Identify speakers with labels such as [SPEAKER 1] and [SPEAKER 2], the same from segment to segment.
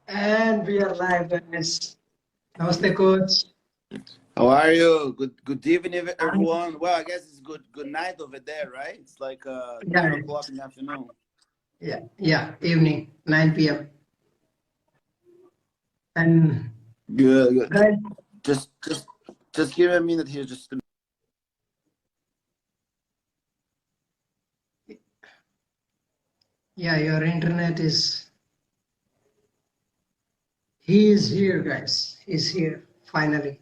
[SPEAKER 1] And we are live, guys. Namaste, coach.
[SPEAKER 2] How are you? Good evening,
[SPEAKER 1] Um,
[SPEAKER 2] everyone. Well, I guess it's good night over there, right? It's like
[SPEAKER 1] yeah,
[SPEAKER 2] 9 o'clock in the afternoon.
[SPEAKER 1] yeah. Evening, 9 p.m. And
[SPEAKER 2] Good.
[SPEAKER 1] guys,
[SPEAKER 2] Just just just give me a minute here. Just
[SPEAKER 1] yeah, your internet is. He is here, guys. He's here finally.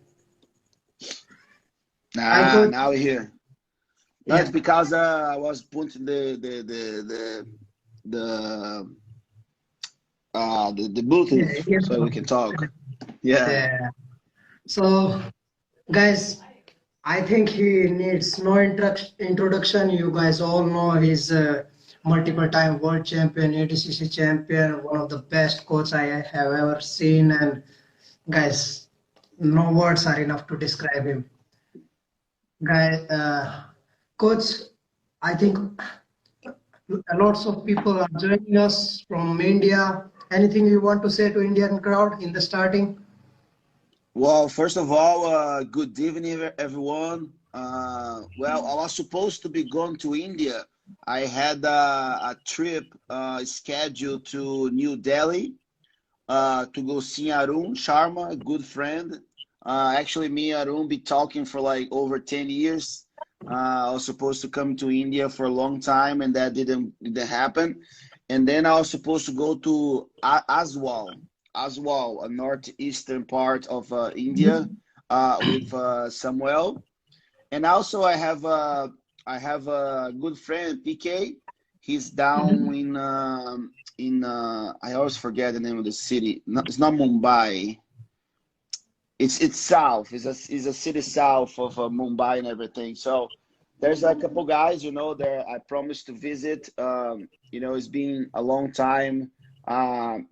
[SPEAKER 1] Hi, coach.
[SPEAKER 2] now we're here. No, it's
[SPEAKER 1] Yeah,
[SPEAKER 2] because I was putting the the
[SPEAKER 1] yeah,
[SPEAKER 2] Bluetooth so we
[SPEAKER 1] earphone.
[SPEAKER 2] can talk. Yeah.
[SPEAKER 1] Yeah. So, guys, I think he needs no introduction. You guys all know he's a multiple time world champion, ADCC champion, one of the best coach I have ever seen. And guys, no words are enough to describe him. Guy, coach, I think lots of people are joining us from India. Anything you want to say to Indian crowd in the starting?
[SPEAKER 2] Well, first of all, good evening, everyone. Well, I was supposed to be going to India. I had a trip scheduled to New Delhi to go see Arun Sharma, a good friend. Actually, me and Arun be talking for like over 10 years. I was supposed to come to India for a long time, and that didn't happen. And then I was supposed to go to Aswal, a northeastern part of India, with Samuel. And also I have a good friend PK. He's down
[SPEAKER 1] Mhm.
[SPEAKER 2] in I always forget the name of the city. No, it's not Mumbai. It's south. It's a city south of Mumbai and everything. So there's a couple guys, there I promised to visit. It's been a long time. Um,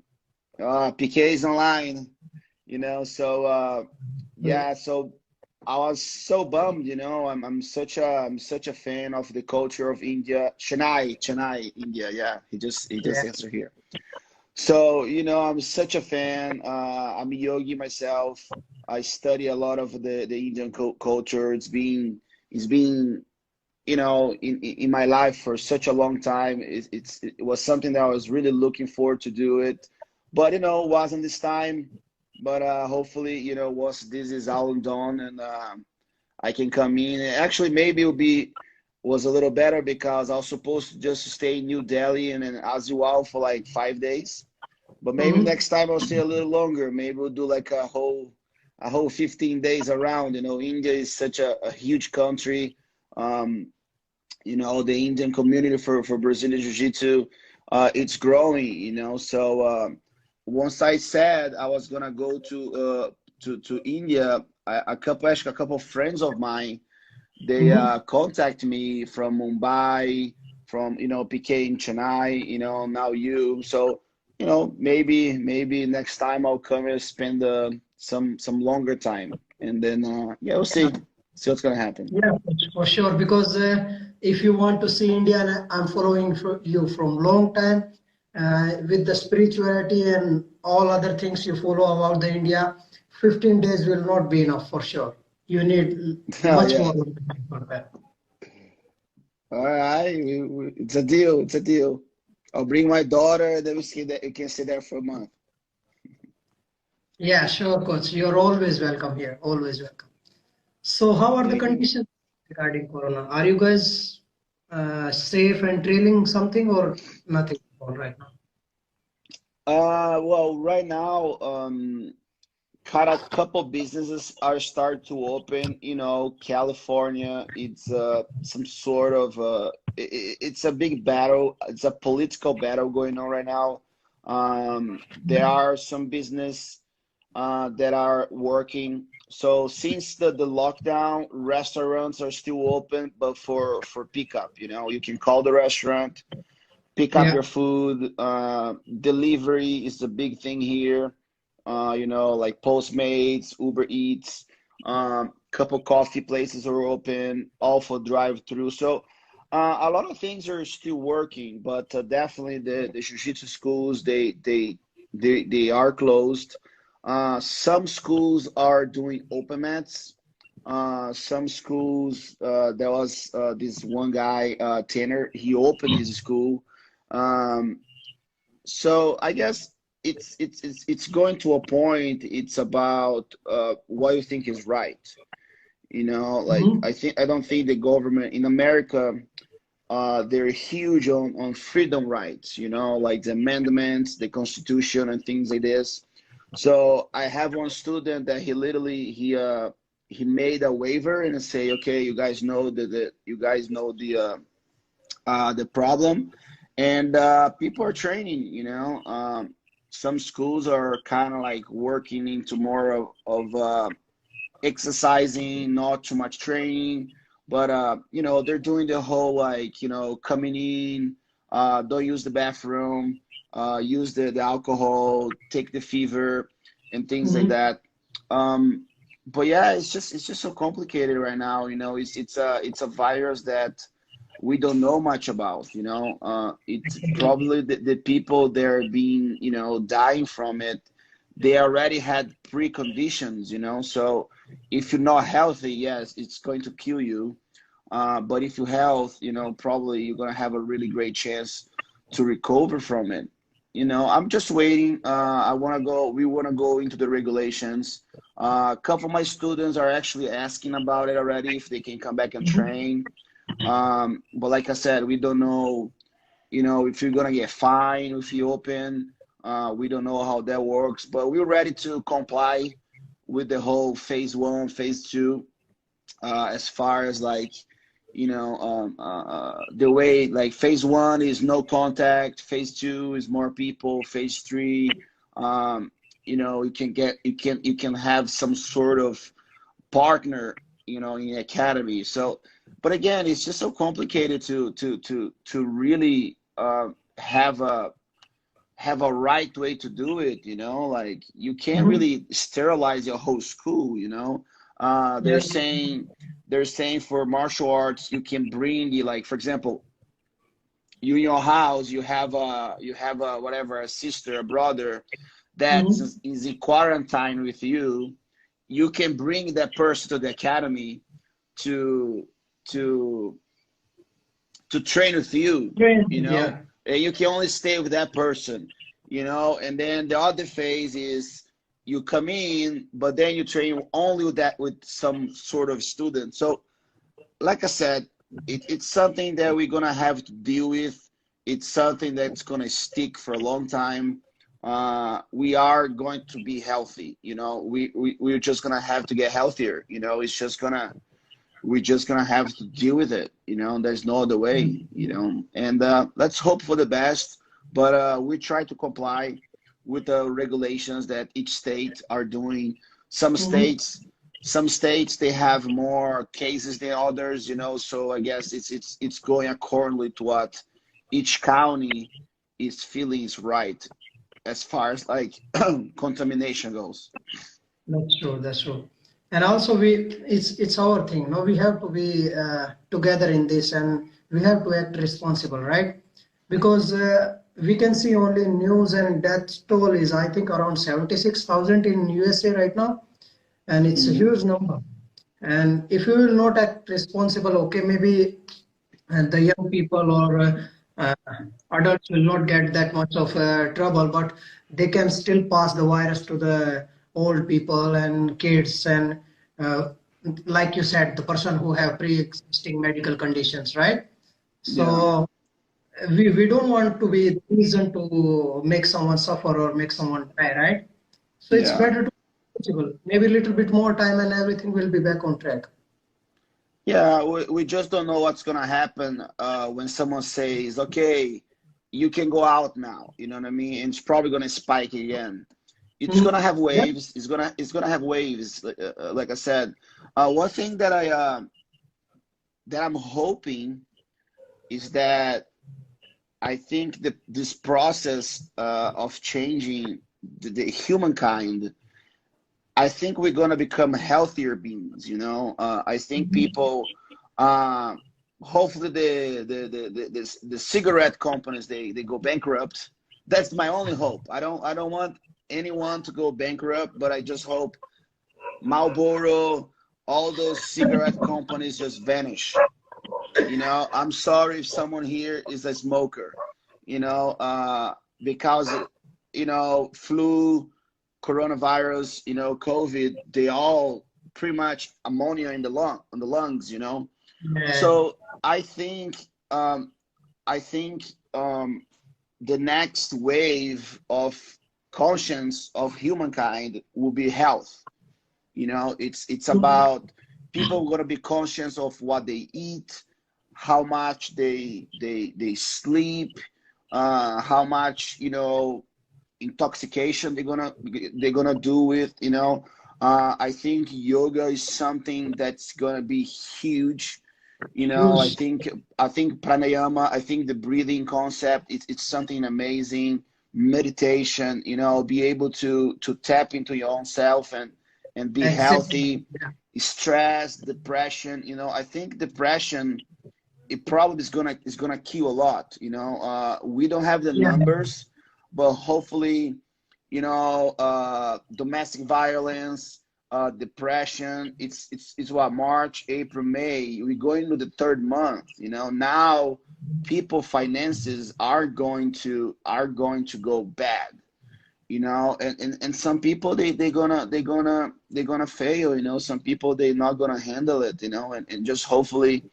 [SPEAKER 2] PK is online, so yeah, so I was so bummed, I'm such a fan of the culture of India. Chennai, India. Yeah, he just
[SPEAKER 1] Yeah.
[SPEAKER 2] answered here. So, I'm such a fan. I'm a yogi myself. I study a lot of the Indian culture. It's been in my life for such a long time. It was something that I was really looking forward to do it, but wasn't this time. But hopefully, once this is all done and I can come in. Actually, maybe it was a little better because I was supposed to just stay in New Delhi and then Azual for like 5 days. But maybe
[SPEAKER 1] Mhm.
[SPEAKER 2] next time I'll stay a little longer. Maybe we'll do like a whole 15 days around. India is such a huge country. Um, the Indian community for Brazilian Jiu-Jitsu, it's growing, so once I said I was gonna go to India, actually a couple of friends of mine, they
[SPEAKER 1] Mhm.
[SPEAKER 2] contact me from Mumbai, from PK in Chennai, now you. So maybe next time I'll come and spend some longer time, and then yeah, we'll see what's gonna happen.
[SPEAKER 1] Yeah, for sure. Because if you want to see India, and I'm following you from long time with the spirituality and all other things you follow about the India. 15 days will not be enough for sure. You need
[SPEAKER 2] Oh
[SPEAKER 1] much more
[SPEAKER 2] yeah.
[SPEAKER 1] time for that.
[SPEAKER 2] All right, it's a deal. It's a deal. I'll bring my daughter. Then we can stay there for a month.
[SPEAKER 1] Yeah, sure, coach. You're always welcome here. Always welcome. So, how are the
[SPEAKER 2] Thank you.
[SPEAKER 1] conditions regarding Corona? Are you guys safe and trailing something or nothing all right now?
[SPEAKER 2] Well, right now, kind of couple businesses are start to open. California, it's some sort of it's a big battle. It's a political battle going on right now. There are some business that are working. So since the lockdown, restaurants are still open, but for pickup. You can call the restaurant, pick up
[SPEAKER 1] Yeah.
[SPEAKER 2] your food. Delivery is a big thing here. Like Postmates, Uber Eats. Couple coffee places are open, all for drive-through. So a lot of things are still working, but definitely the jiu-jitsu schools, they They are closed. Some schools are doing open mats. Some schools, there was this one guy, Tanner, he opened his school. Um, so I guess it's going to a point. It's about what you think is right. You know, like
[SPEAKER 1] Mhm.
[SPEAKER 2] I don't think the government in America, they're huge on freedom rights, you know, like the amendments, the Constitution, and things like this. So I have one student that he literally he made a waiver and say, okay, you guys know you guys know the problem, and people are training. You know, some schools are kind of like working into more of exercising, not too much training. But you know, they're doing the whole like, you know, coming in, don't use the bathroom, use the alcohol, take the fever, and things like
[SPEAKER 1] Mhm.
[SPEAKER 2] that. Um, but yeah, it's just so complicated right now. You know, it's a virus that we don't know much about. You know, it's probably the people they're being, you know, dying from it. They already had preconditions, you know. So if you're not healthy, yes, it's going to kill you. But if you health, you know, probably you're gonna have a really great chance to recover from it. You know, I'm just waiting. I want to go. We want to go into the regulations. A couple of my students are actually asking about it already if they can come back and
[SPEAKER 1] Mhm.
[SPEAKER 2] train. But like I said, we don't know, you know, if you're gonna get fined if you open. We don't know how that works, but we're ready to comply with the whole phase one, phase two, as far as like, you know, the way like phase one is no contact, phase two is more people, phase three, um, you know, you can have some sort of partner, you know, in the academy. So, but again, it's just so complicated to really have a right way to do it. You know, like you can't
[SPEAKER 1] Mhm.
[SPEAKER 2] really sterilize your whole school. You know,
[SPEAKER 1] Yeah.
[SPEAKER 2] they're saying for martial arts you can bring the, like for example, you in your house you have a whatever, a sister, a brother that
[SPEAKER 1] Mhm.
[SPEAKER 2] is in quarantine with you. You can bring that person to the academy to to to train with you, you
[SPEAKER 1] Training,
[SPEAKER 2] know,
[SPEAKER 1] yeah.
[SPEAKER 2] and you can only stay with that person, you know. And then the other phase is you come in, but then you train only with that, with some sort of student. So like I said, it's something that we're gonna have to deal with. It's something that's gonna stick for a long time. We are going to be healthy, you know. We're just gonna have to get healthier, you know. It's just gonna we're just gonna have to deal with it, you know. There's no other way, you know. And let's hope for the best. But we try to comply with the regulations that each state are doing. Some
[SPEAKER 1] Mhm.
[SPEAKER 2] states, some states they have more cases than others, you know. So I guess it's going accordingly to what each county is feeling is right as far as like contamination goes.
[SPEAKER 1] That's true. That's true. And also, it's our thing. No, we have to be together in this, and we have to act responsible, right? Because we can see only news and death toll is I think around 76,000 in USA right now, and it's a
[SPEAKER 2] Hmm.
[SPEAKER 1] huge number. And if you will not act responsible, okay, maybe the young people or uh, adults will not get that much of trouble, but they can still pass the virus to the old people and kids and uh, like you said, the person who have pre-existing medical conditions, right?
[SPEAKER 2] Yeah,
[SPEAKER 1] So we don't want to be the reason to make someone suffer or make someone die, right? So it's
[SPEAKER 2] yeah.
[SPEAKER 1] better to be responsible. Maybe a little bit more time and everything will be back on track.
[SPEAKER 2] Yeah, we just don't know what's gonna happen when someone says, "Okay, you can go out now." You know what I mean? And it's probably gonna spike again. It's gonna
[SPEAKER 1] Mhm.
[SPEAKER 2] have
[SPEAKER 1] Yeah.
[SPEAKER 2] waves. It's gonna have waves. Like I said, one thing that I'm hoping is that I think that this process of changing the humankind, I think we're gonna become healthier beings. You know, I think
[SPEAKER 1] Mhm.
[SPEAKER 2] people, uh, hopefully the cigarette companies they go bankrupt. That's my only hope. I don't want anyone to go bankrupt, but I just hope Marlboro, all those cigarette companies just vanish. You know, I'm sorry if someone here is a smoker, you know, because, you know, flu, coronavirus, you know, COVID, they all pretty much ammonia in the lungs, you know.
[SPEAKER 1] Yeah,
[SPEAKER 2] So um, I think the next wave of conscience of humankind will be health. You know, it's about people going to be conscious of what they eat, how much they sleep, how much, you know, intoxication they're gonna do with, you know. I think yoga is something that's gonna be huge. You know,
[SPEAKER 1] huge.
[SPEAKER 2] I think pranayama, I think the breathing concept, it's something amazing. Meditation, you know, be able to tap into your own self and be
[SPEAKER 1] Exactly.
[SPEAKER 2] healthy.
[SPEAKER 1] Yeah.
[SPEAKER 2] Stress, depression, you know, I think depression, it probably is gonna kill a lot. You know, we don't have the
[SPEAKER 1] Yeah.
[SPEAKER 2] numbers, but hopefully, you know, domestic violence, depression. It's what, March, April, May. We go into the third month. You know, now people finances are going to go bad. You know, and some people they're gonna fail. You know, some people they're not gonna handle it. You know, and just hopefully,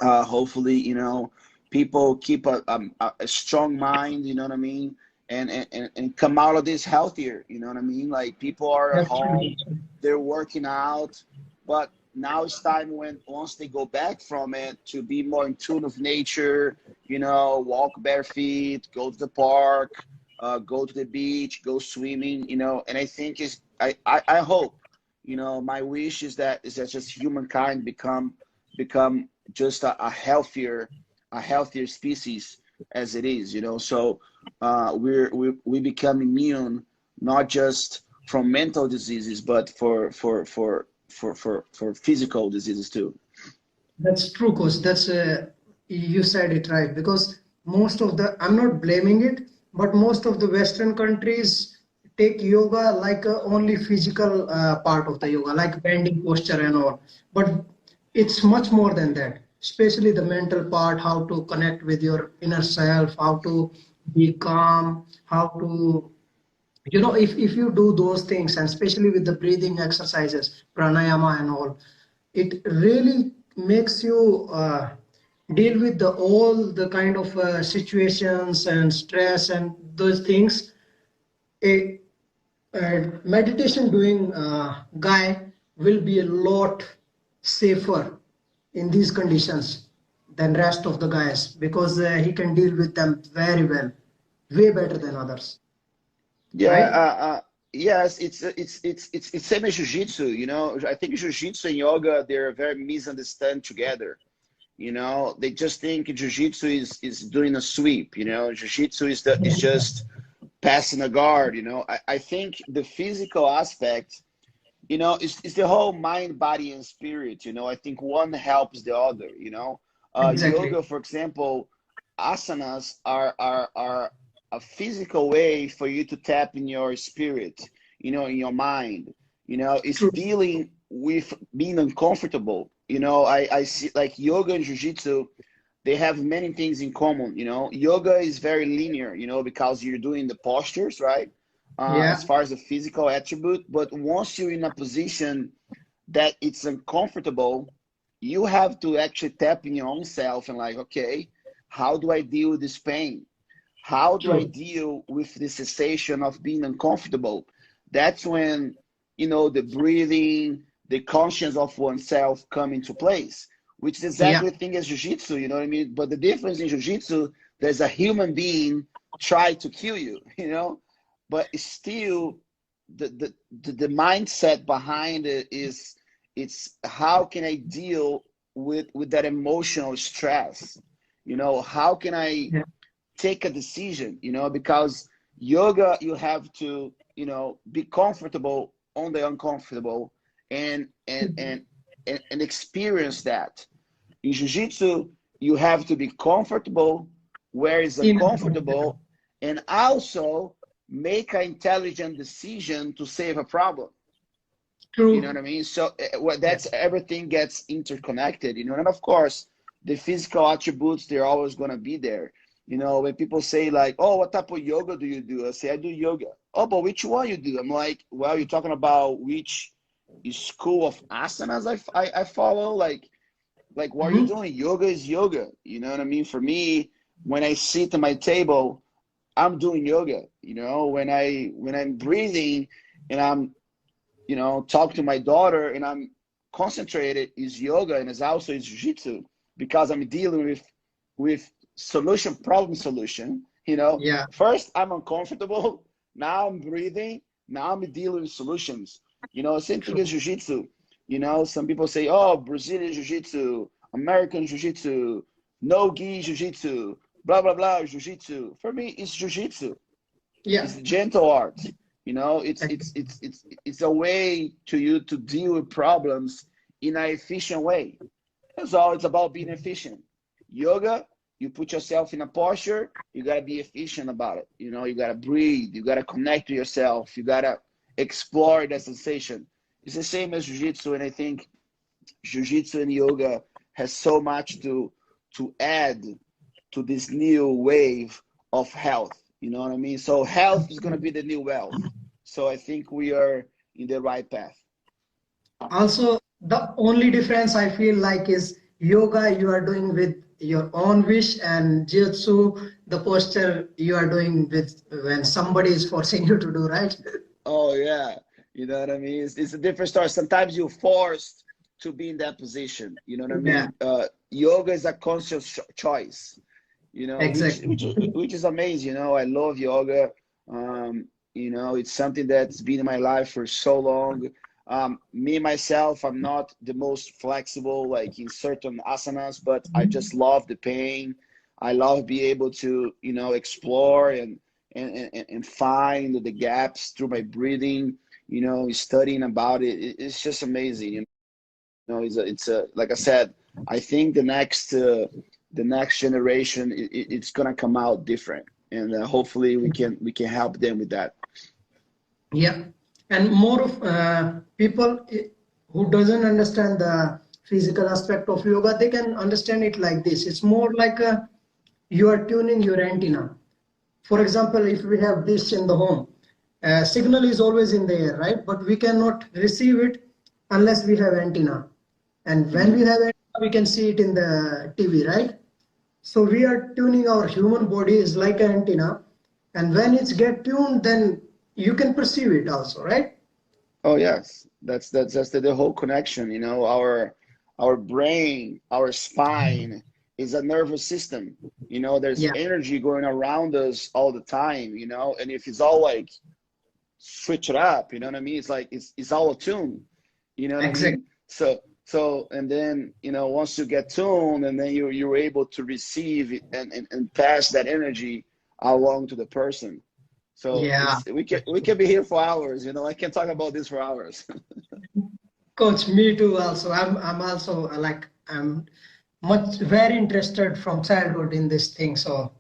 [SPEAKER 2] you know, people keep a strong mind, you know what I mean, and come out of this healthier, you know what I mean. Like, people are at
[SPEAKER 1] That's true.
[SPEAKER 2] home,
[SPEAKER 1] That's true.
[SPEAKER 2] they're working out, but now it's time, when once they go back from it, to be more in tune with nature, you know, walk bare feet, go to the park, go to the beach, go swimming, you know. And I think I hope, you know, my wish is that just humankind become just a healthier species as it is, you know. So we become immune, not just from mental diseases, but for physical diseases too.
[SPEAKER 1] That's true, coach. That's you said it right, because most of the, I'm not blaming it, but most of the Western countries take yoga like a only physical part of the yoga, like bending posture and all. But it's much more than that. Especially the mental part, how to connect with your inner self, how to be calm, how to, if you do those things, and especially with the breathing exercises, pranayama and all, it really makes you deal with the all the kind of situations and stress and those things. A meditation doing guy will be a lot safer in these conditions than rest of the guys, because he can deal with them very well, way better than others,
[SPEAKER 2] Yeah,
[SPEAKER 1] right?
[SPEAKER 2] yes, it's same as jiu-jitsu, you know. I think jiu-jitsu and yoga, they're very misunderstood together. You know, they just think jiu-jitsu is doing a sweep, you know. Jiu-jitsu is just passing a guard, you know. I think the physical aspect, you know, is the whole mind, body, and spirit, you know. I think one helps the other, you know.
[SPEAKER 1] Exactly.
[SPEAKER 2] Yoga, for example, asanas are a physical way for you to tap in your spirit, you know, in your mind. You know, it's
[SPEAKER 1] True.
[SPEAKER 2] dealing with being uncomfortable. You know, I see, like, yoga and jiu-jitsu, they have many things in common. You know, yoga is very linear, you know, because you're doing the postures, right? As
[SPEAKER 1] Yeah.
[SPEAKER 2] far as the physical attribute. But once you're in a position that it's uncomfortable, you have to actually tap in your own self and, like, okay, how do I deal with this pain? How do I
[SPEAKER 1] True.
[SPEAKER 2] deal with the sensation of being uncomfortable? That's when, you know, the breathing, the conscience of oneself come into place, which is
[SPEAKER 1] Yeah.
[SPEAKER 2] exactly the thing as jiu-jitsu, you know what I mean? But the difference in jiu-jitsu, there's a human being try to kill you, you know, but it's still the mindset behind it is, it's how can I deal with that emotional stress? You know, how can I
[SPEAKER 1] Yeah.
[SPEAKER 2] take a decision, you know, because yoga, you have to, you know, be comfortable on the uncomfortable, and and experience that. In jiu-jitsu, you have to be comfortable where it's
[SPEAKER 1] In
[SPEAKER 2] uncomfortable, and also make an intelligent decision to save a problem. You know what
[SPEAKER 1] True.
[SPEAKER 2] I mean? So what that's
[SPEAKER 1] Yes.
[SPEAKER 2] everything gets interconnected, you know. And of course, the physical attributes, they're always gonna be there. You know, when people say like, "Oh, what type of yoga do you do?" I say, "I do yoga." "Oh, but which one you do?" I'm like, "Well, you're talking about which school of asanas I follow." Like what are you
[SPEAKER 1] Mhm.
[SPEAKER 2] doing? Yoga is yoga. You know what I mean? For me, when I sit at my table, I'm doing yoga. You know, when I'm breathing and I'm, you know, talk to my daughter and I'm concentrated, is yoga, and it's also is jiu-jitsu, because I'm dealing with solution, problem solution. You know,
[SPEAKER 1] Yeah.
[SPEAKER 2] first I'm uncomfortable, now I'm breathing, now I'm dealing with solutions. You know, same thing as
[SPEAKER 1] True.
[SPEAKER 2] jiu-jitsu. You know, some people say, oh, Brazilian jiu-jitsu, American jiu-jitsu, no gi jiu-jitsu, blah blah blah jiu-jitsu. For me, it's jiu-jitsu.
[SPEAKER 1] Yeah.
[SPEAKER 2] It's the gentle art. You know,
[SPEAKER 1] Ex-
[SPEAKER 2] it's a way to you to deal with problems in an efficient way. That's all. It's about being efficient. Yoga, you put yourself in a posture, you gotta be efficient about it. You know, you gotta breathe, you gotta connect to yourself, you gotta explore the sensation. It's the same as jiu-jitsu, and I think jiu-jitsu and yoga has so much to add to this new wave of health. You know what I mean? So health is going to be the new wealth. So I think we are in the right path.
[SPEAKER 1] Also, the only difference I feel like is yoga you are doing with your own wish, and jiu-jitsu, the posture you are doing with when somebody is forcing you to do, right?
[SPEAKER 2] Oh yeah, you know what I mean. It's a different story. Sometimes you're forced to be in that position. You know what I
[SPEAKER 1] Yeah,
[SPEAKER 2] mean. Yoga is a conscious choice. You know,
[SPEAKER 1] exactly.
[SPEAKER 2] which is amazing. You know, I love yoga. You know, it's something that's been in my life for so long. Me myself, I'm not the most flexible, like in certain asanas, but I just love the pain. I love being able to, you know, explore and find the gaps through my breathing. You know, studying about it. It's just amazing. You know, it's a like I said. I think the next generation, it's gonna come out different, and hopefully we can help them with that.
[SPEAKER 1] Yeah, and more of people who doesn't understand the physical aspect of yoga, they can understand it like this. It's more like you are tuning your antenna. For example, if we have dish in the home, signal is always in the air, right? But we cannot receive it unless we have antenna. And when we
[SPEAKER 2] Hmm.
[SPEAKER 1] have antenna, we can see it in the TV, right? So we are tuning our human body is like an antenna, and when it's get tuned, then you can perceive it also, right?
[SPEAKER 2] Oh yes, that's the whole connection. You know, our brain, our spine is a nervous system. You know, there's
[SPEAKER 1] Yeah,
[SPEAKER 2] energy going around us all the time. You know, and if it's all like switch it up, you know what I mean? It's like it's all attuned. You know what I
[SPEAKER 1] exactly.
[SPEAKER 2] mean? So and then, you know, once you get tuned, and then you're able to receive it and pass that energy along to the person. So
[SPEAKER 1] Yeah,
[SPEAKER 2] it's we can be here for hours, you know. I can talk about this for hours.
[SPEAKER 1] coach, me too. Also, I'm also like I'm much very interested from childhood in this thing. So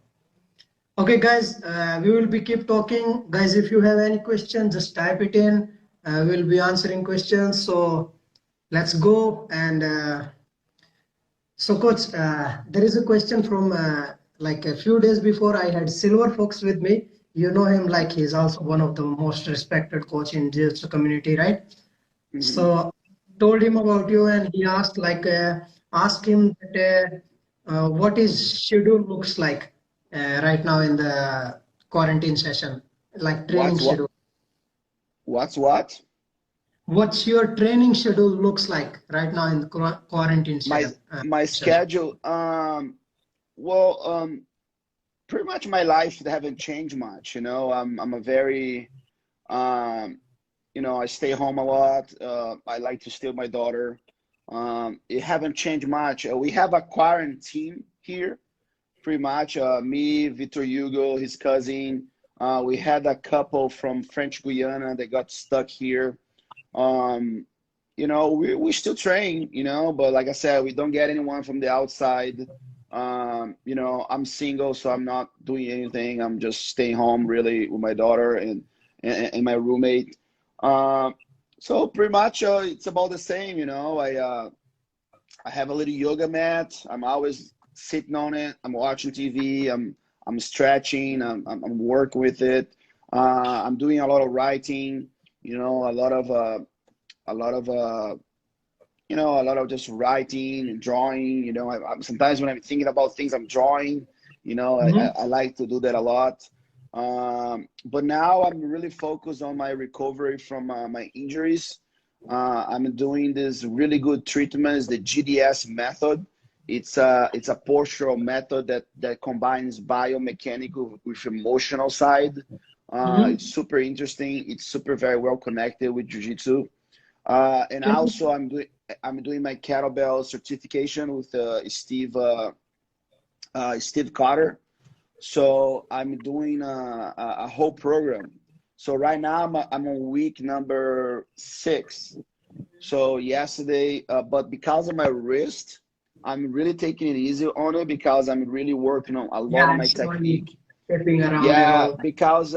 [SPEAKER 1] okay, guys, we will be keep talking. Guys, if you have any questions, just type it in. We'll be answering questions. So let's go. And so, coach, there is a question from like a few days before I had Silver Fox with me. You know him, like he's also one of the most respected coach in Jiu-Jitsu community, right?
[SPEAKER 2] Hmm.
[SPEAKER 1] So told him about you, and he asked like asked him that what his schedule looks like right now in the quarantine session, like training
[SPEAKER 2] What's what?
[SPEAKER 1] schedule.
[SPEAKER 2] What's what?
[SPEAKER 1] What's your training schedule looks like right now in the quarantine
[SPEAKER 2] My
[SPEAKER 1] session?
[SPEAKER 2] my
[SPEAKER 1] Session.
[SPEAKER 2] schedule. Well, pretty much my life haven't changed much. You know, I'm a very um you know, I stay home a lot. I like to stay with my daughter. It haven't changed much. We have a quarantine here, pretty much. Me, Victor Hugo, his cousin. We had a couple from French Guiana that got stuck here. Um, you know, we still train, you know, but like I said, we don't get anyone from the outside. You know, I'm single, so I'm not doing anything. I'm just staying home really with my daughter and my roommate. Um, so pretty much it's about the same, you know. I have a little yoga mat. I'm always sitting on it. I'm watching TV. I'm stretching. I'm working with it. I'm doing a lot of writing. You know, a lot of you know, a lot of just writing and drawing. You know, sometimes when I'm thinking about things, I'm drawing. You know,
[SPEAKER 1] Mm-hmm.
[SPEAKER 2] I like to do that a lot. But now I'm really focused on my recovery from my injuries. I'm doing this really good treatment, is the GDS method. It's a postural method that combines biomechanical with emotional side.
[SPEAKER 1] Mm-hmm.
[SPEAKER 2] It's super interesting. It's super very well connected with Jiu-Jitsu. And
[SPEAKER 1] Can you,
[SPEAKER 2] also I'm doing my kettlebell certification with Steve Carter. So I'm doing a whole program. So right now I'm on week number 6. So yesterday, but because of my wrist, I'm really taking it easy on it because I'm really working on a lot
[SPEAKER 1] yeah,
[SPEAKER 2] of
[SPEAKER 1] I
[SPEAKER 2] my
[SPEAKER 1] saw you
[SPEAKER 2] technique.
[SPEAKER 1] stepping around and
[SPEAKER 2] Yeah,
[SPEAKER 1] all.
[SPEAKER 2] because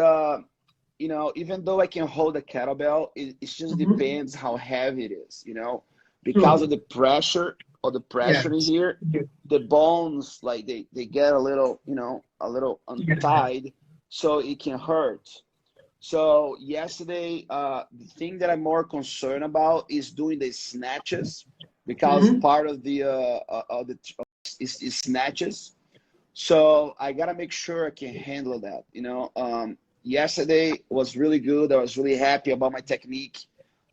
[SPEAKER 2] you know, even though I can hold a kettlebell, it just
[SPEAKER 1] Mm-hmm.
[SPEAKER 2] depends how heavy it is, you know, because of
[SPEAKER 1] True.
[SPEAKER 2] the pressure or the
[SPEAKER 1] Yeah.
[SPEAKER 2] pressure in here, the bones like they get a little, you know, a little
[SPEAKER 1] Yeah.
[SPEAKER 2] untied, so it can hurt. So yesterday, the thing that I'm more concerned about is doing the snatches because
[SPEAKER 1] Mm-hmm.
[SPEAKER 2] part of the is snatches. So I gotta make sure I can handle that. You know, yesterday was really good. I was really happy about my technique.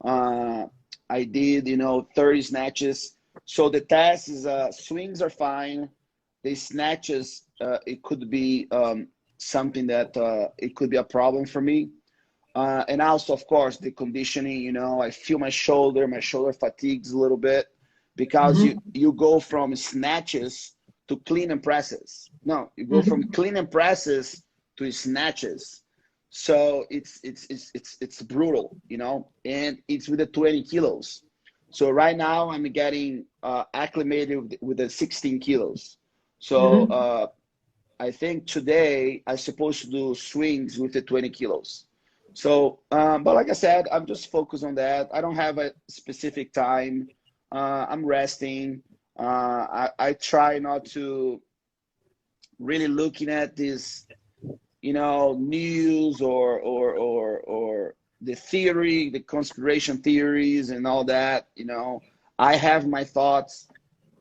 [SPEAKER 2] Uh, I did, you know, 30 snatches. So the test is swings are fine. The snatches, it could be something that it could be a problem for me. And also, of course, the conditioning. You know, I feel my shoulder fatigues a little bit because
[SPEAKER 1] Mm-hmm.
[SPEAKER 2] you go from snatches to clean and presses. No, you go from
[SPEAKER 1] Mm-hmm.
[SPEAKER 2] clean and presses to snatches. So it's brutal, you know, and it's with the 20 kilos. So right now I'm getting acclimated with the 16 kilos. So
[SPEAKER 1] Mm-hmm.
[SPEAKER 2] I think today I'm supposed to do swings with the 20 kilos. So, but like I said, I'm just focused on that. I don't have a specific time. I'm resting. I try not to really looking at this, you know, news or the theory, the conspiration theories and all that. You know, I have my thoughts,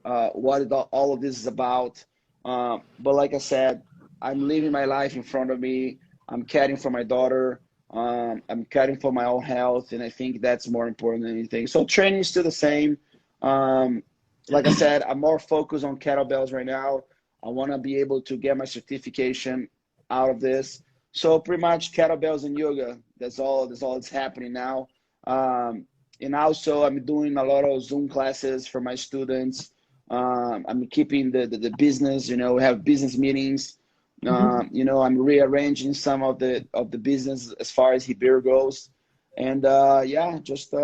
[SPEAKER 2] what all of this is about. But like I said, I'm living my life in front of me. I'm caring for my daughter. I'm caring for my own health, and I think that's more important than anything. So training is still the same. Um, like I said, I'm more focused on kettlebells right now. I want to be able to get my certification out of this. So pretty much kettlebells and yoga. That's all. That's all that's happening now. Um, and also, I'm doing a lot of Zoom classes for my students. I'm keeping the business. You know, we have business meetings.
[SPEAKER 1] Mm-hmm.
[SPEAKER 2] You know, I'm rearranging some of the business as far as Ribeiro goes, and yeah, just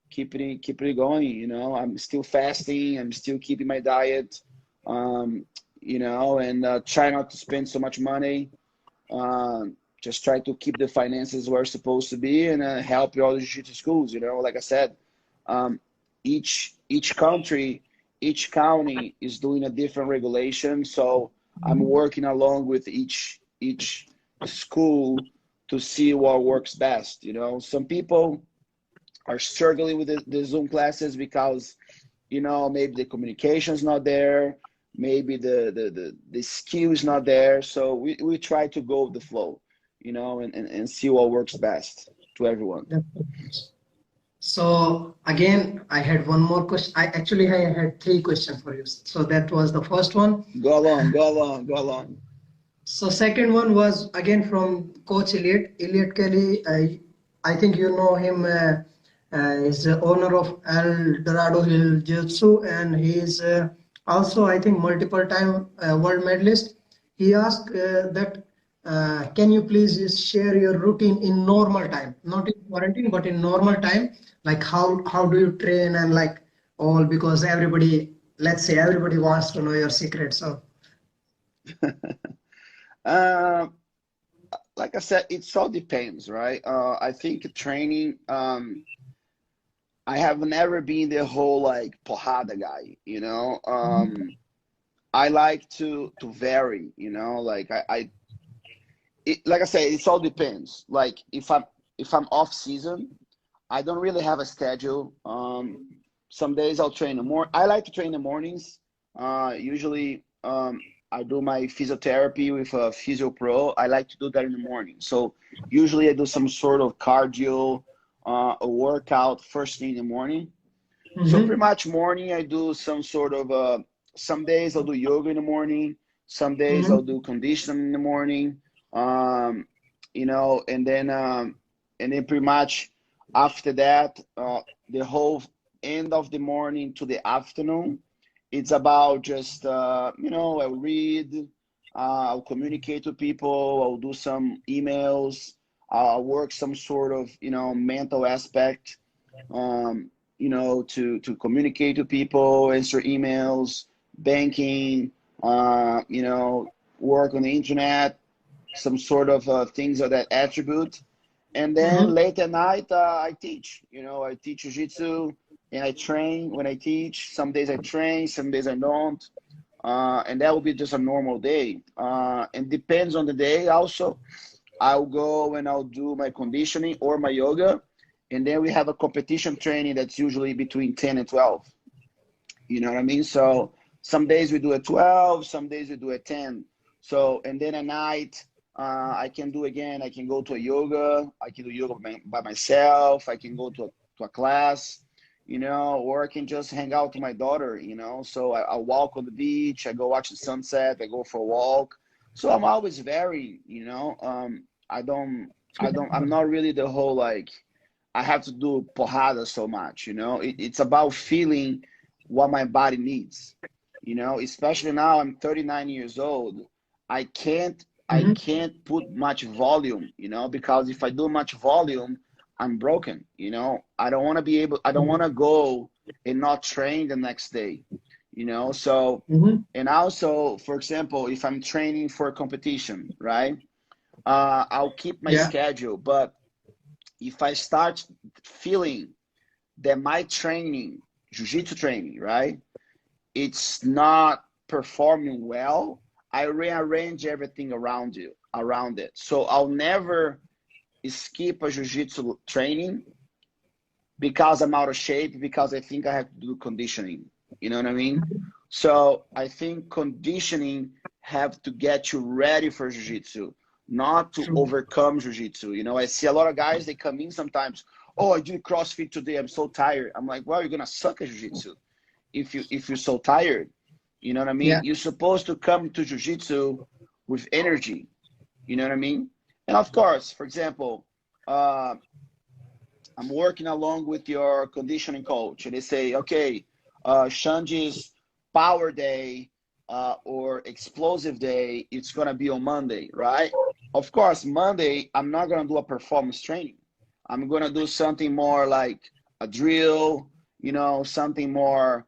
[SPEAKER 2] keep it going. You know, I'm still fasting. I'm still keeping my diet. Um, you know, and try not to spend so much money. Just try to keep the finances where it's supposed to be and help all the jiu-jitsu schools. You know, like I said, um, each country, each county is doing a different regulation. So I'm working along with each school to see what works best. You know, some people are struggling with the Zoom classes because, you know, maybe the communication is not there, maybe the skill is not there. So we try to go with the flow, you know, and see what works best to everyone.
[SPEAKER 1] So again, I had one more question. I had three questions for you. So that was the first one.
[SPEAKER 2] Go along, go along, go along.
[SPEAKER 1] So second one was again from Coach Elliot Kelly. I think you know him. He's the owner of El Dorado Hill Jiu-Jitsu, and he is also, I think, multiple time world medalist. He asked that can you please just share your routine in normal time, not in quarantine, but in normal time, like how do you train and like all, because everybody, let's say everybody wants to know your secret. So.
[SPEAKER 2] Uh, like I said, it all depends, right? I think training. I have never been the whole like porrada guy, you know. I like to vary, you know. Like like I say, it all depends. Like if I'm off season, I don't really have a schedule. Some days I'll train in the morning. I like to train in the mornings. Usually, I do my physiotherapy with a physio pro. I like to do that in the morning. So usually I do some sort of cardio, a workout first thing in the morning. So
[SPEAKER 1] Mm-hmm.
[SPEAKER 2] pretty much morning I do some sort of some days I'll do yoga in the morning. Some days I'll
[SPEAKER 1] Mm-hmm.
[SPEAKER 2] do conditioning in the morning. Um, and then pretty much after that, the whole end of the morning to the afternoon, it's about just I'll read, I'll communicate with people, I'll do some emails, I'll work some sort of mental aspect, to communicate to people, answer emails, banking, work on the internet, some sort of things of that attribute. And then
[SPEAKER 1] Mm-hmm.
[SPEAKER 2] late at night, I teach. I teach jiu-jitsu and I train when I teach. Some days I train, some days I don't. And that will be just a normal day. And depends on the day also. I'll go and I'll do my conditioning or my yoga. And then we have a competition training that's usually between 10 and 12. You know what I mean? So some days we do at 12, some days we do at 10. So, and then at night, I can do again, I can go to a yoga, I can do yoga by myself, I can go to a class, or I can just hang out with my daughter. So I walk on the beach, I go watch the sunset, I go for a walk. So I'm always varying. I don't, I'm not really the whole like, I have to do porrada so much. It's about feeling what my body needs. Especially now I'm 39 years old. I can't I
[SPEAKER 1] Mm-hmm.
[SPEAKER 2] can't put much volume, because if I do much volume, I'm broken. I don't want to go and not train the next day. So,
[SPEAKER 1] Mm-hmm.
[SPEAKER 2] and also, for example, if I'm training for a competition, right? I'll keep my
[SPEAKER 1] Yeah.
[SPEAKER 2] schedule, but if I start feeling that my training, jiu-jitsu training, right, it's not performing well, I rearrange everything around it. So I'll never skip a jiu-jitsu training because I'm out of shape, because I think I have to do conditioning. You know what I mean? So I think conditioning have to get you ready for jiu-jitsu, not to
[SPEAKER 1] True.
[SPEAKER 2] overcome jiu-jitsu. I see a lot of guys, they come in sometimes, oh, I did CrossFit today, I'm so tired. I'm like, well, you're gonna suck at jiu-jitsu if you're so tired. You know what I mean?
[SPEAKER 1] Yeah.
[SPEAKER 2] You're supposed to come to jiu-jitsu with energy. You know what I mean? And of course, for example, uh, I'm working along with your conditioning coach, and they say, okay, Shanji's power day or explosive day, it's gonna be on Monday, right? Of course, Monday, I'm not gonna do a performance training. I'm gonna do something more like a drill, something more,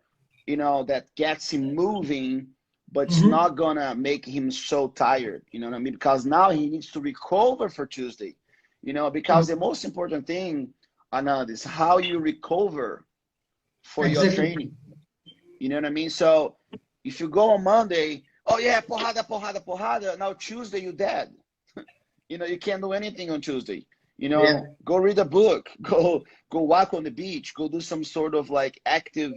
[SPEAKER 2] that gets him moving, but it's
[SPEAKER 1] Mm-hmm.
[SPEAKER 2] not gonna make him so tired. You know what I mean? Because now he needs to recover for Tuesday. Because
[SPEAKER 1] True.
[SPEAKER 2] the most important thing, Anand, is how you recover for your
[SPEAKER 1] Exactly.
[SPEAKER 2] training. You know what I mean? So if you go on Monday, oh yeah, porrada, porrada, porrada. Now Tuesday you're dead. You can't do anything on Tuesday.
[SPEAKER 1] Yeah.
[SPEAKER 2] Go read a book, go walk on the beach, go do some sort of like active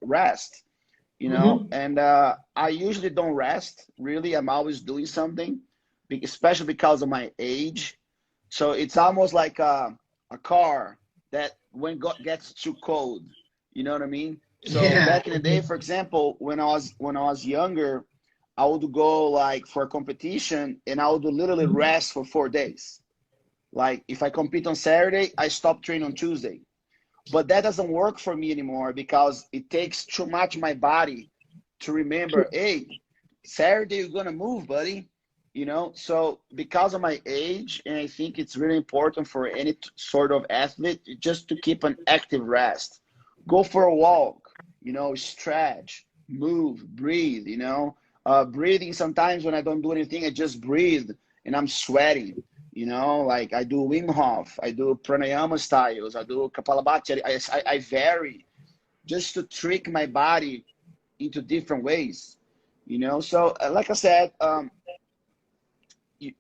[SPEAKER 2] rest.
[SPEAKER 1] Mm-hmm.
[SPEAKER 2] And I usually don't rest. Really, I'm always doing something, especially because of my age. So it's almost like a car that when gets too cold, you know what I mean? So
[SPEAKER 1] Yeah.
[SPEAKER 2] back in the day, for example, when I was younger, I would go like for a competition and I would literally
[SPEAKER 1] Mm-hmm.
[SPEAKER 2] rest for 4 days. Like if I compete on Saturday, I stop training on Tuesday. But that doesn't work for me anymore because it takes too much my body to remember,
[SPEAKER 1] True.
[SPEAKER 2] hey, Saturday you're gonna move, buddy. So because of my age, and I think it's really important for any sort of athlete just to keep an active rest. Go for a walk, stretch, move, breathe. Breathing, sometimes when I don't do anything, I just breathe and I'm sweating. You know, like I do Wim Hof, I do pranayama styles, I do Kapalabhati. I vary just to trick my body into different ways. You know, so like I said, you,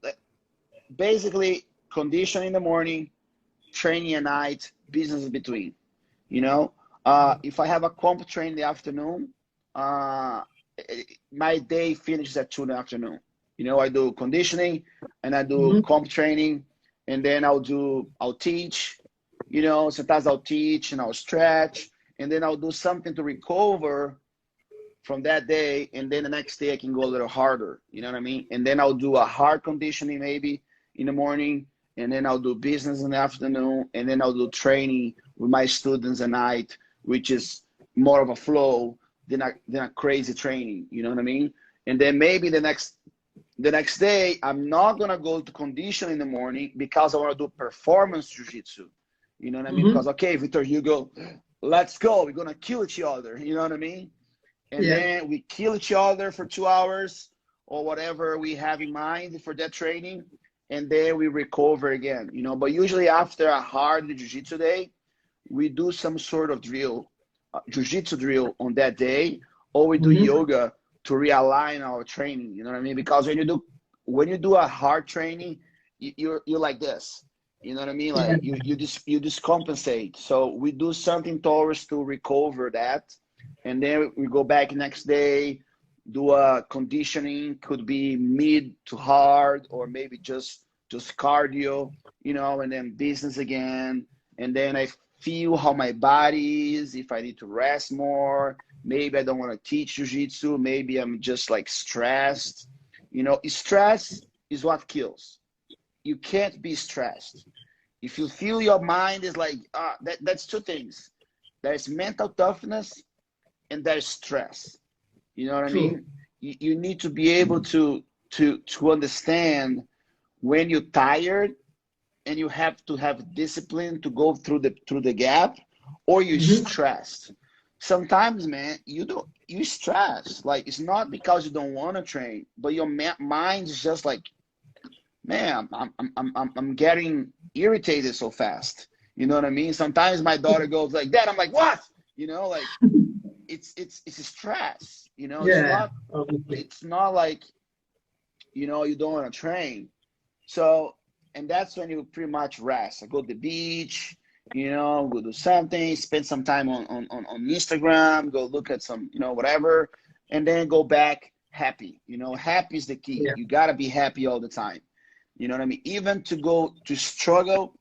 [SPEAKER 2] basically condition in the morning, training at night, business in between. You know, if I have a comp train in the afternoon, uh, my day finishes at 2 in the afternoon. You know, I do conditioning and I do
[SPEAKER 1] Mhm.
[SPEAKER 2] comp training, and then I'll teach. You know, sometimes I'll teach and I'll stretch, and then I'll do something to recover from that day, and then the next day I can go a little harder. You know what I mean? And then I'll do a hard conditioning maybe in the morning, and then I'll do business in the afternoon, and then I'll do training with my students at night, which is more of a flow than a crazy training. You know what I mean? And then maybe the next day I'm not gonna go to condition in the morning because I want to do performance jiu-jitsu. You know what I mean?
[SPEAKER 1] Mhm.
[SPEAKER 2] Because okay, Victor Hugo, let's go. We're gonna kill each other. You know what I mean? And
[SPEAKER 1] Yeah.
[SPEAKER 2] then we kill each other for 2 hours or whatever we have in mind for that training, and then we recover again. You know, but usually after a hard jiu-jitsu day, we do some sort of drill, jiu-jitsu drill on that day, or we do
[SPEAKER 1] Mhm.
[SPEAKER 2] yoga to realign our training. You know what I mean? Because when you do a hard training, you're like this. You know what I mean?
[SPEAKER 1] Yeah.
[SPEAKER 2] Like you just compensate. So we do something towards to recover that, and then we go back next day, do a conditioning. Could be mid to hard, or maybe just cardio. You know, and then business again, and then I feel how my body is, if I need to rest more. Maybe I don't want to teach jiu-jitsu. Maybe I'm just like stressed. You know, stress is what kills. You can't be stressed. If you feel your mind is like, that's two things. There's mental toughness and there's stress. You know what I
[SPEAKER 1] True.
[SPEAKER 2] mean? You need to be able to understand when you're tired and you have to have discipline to go through the gap, or you're
[SPEAKER 1] Mhm.
[SPEAKER 2] stressed. Sometimes, man, you stress. Like it's not because you don't want to train, but your mind is just like, man, I'm getting irritated so fast. You know what I mean? Sometimes my daughter goes like that. I'm like, what? You know, like it's a stress. You know, it's
[SPEAKER 1] Yeah.
[SPEAKER 2] not
[SPEAKER 1] Obviously.
[SPEAKER 2] it's not like you don't want to train. So, and that's when you pretty much rest. I go to the beach, go do something, spend some time on Instagram, go look at some, whatever, and then go back happy. Happy is the key.
[SPEAKER 1] Yeah.
[SPEAKER 2] You got to be happy all the time. You know what I mean? Even to go to struggle,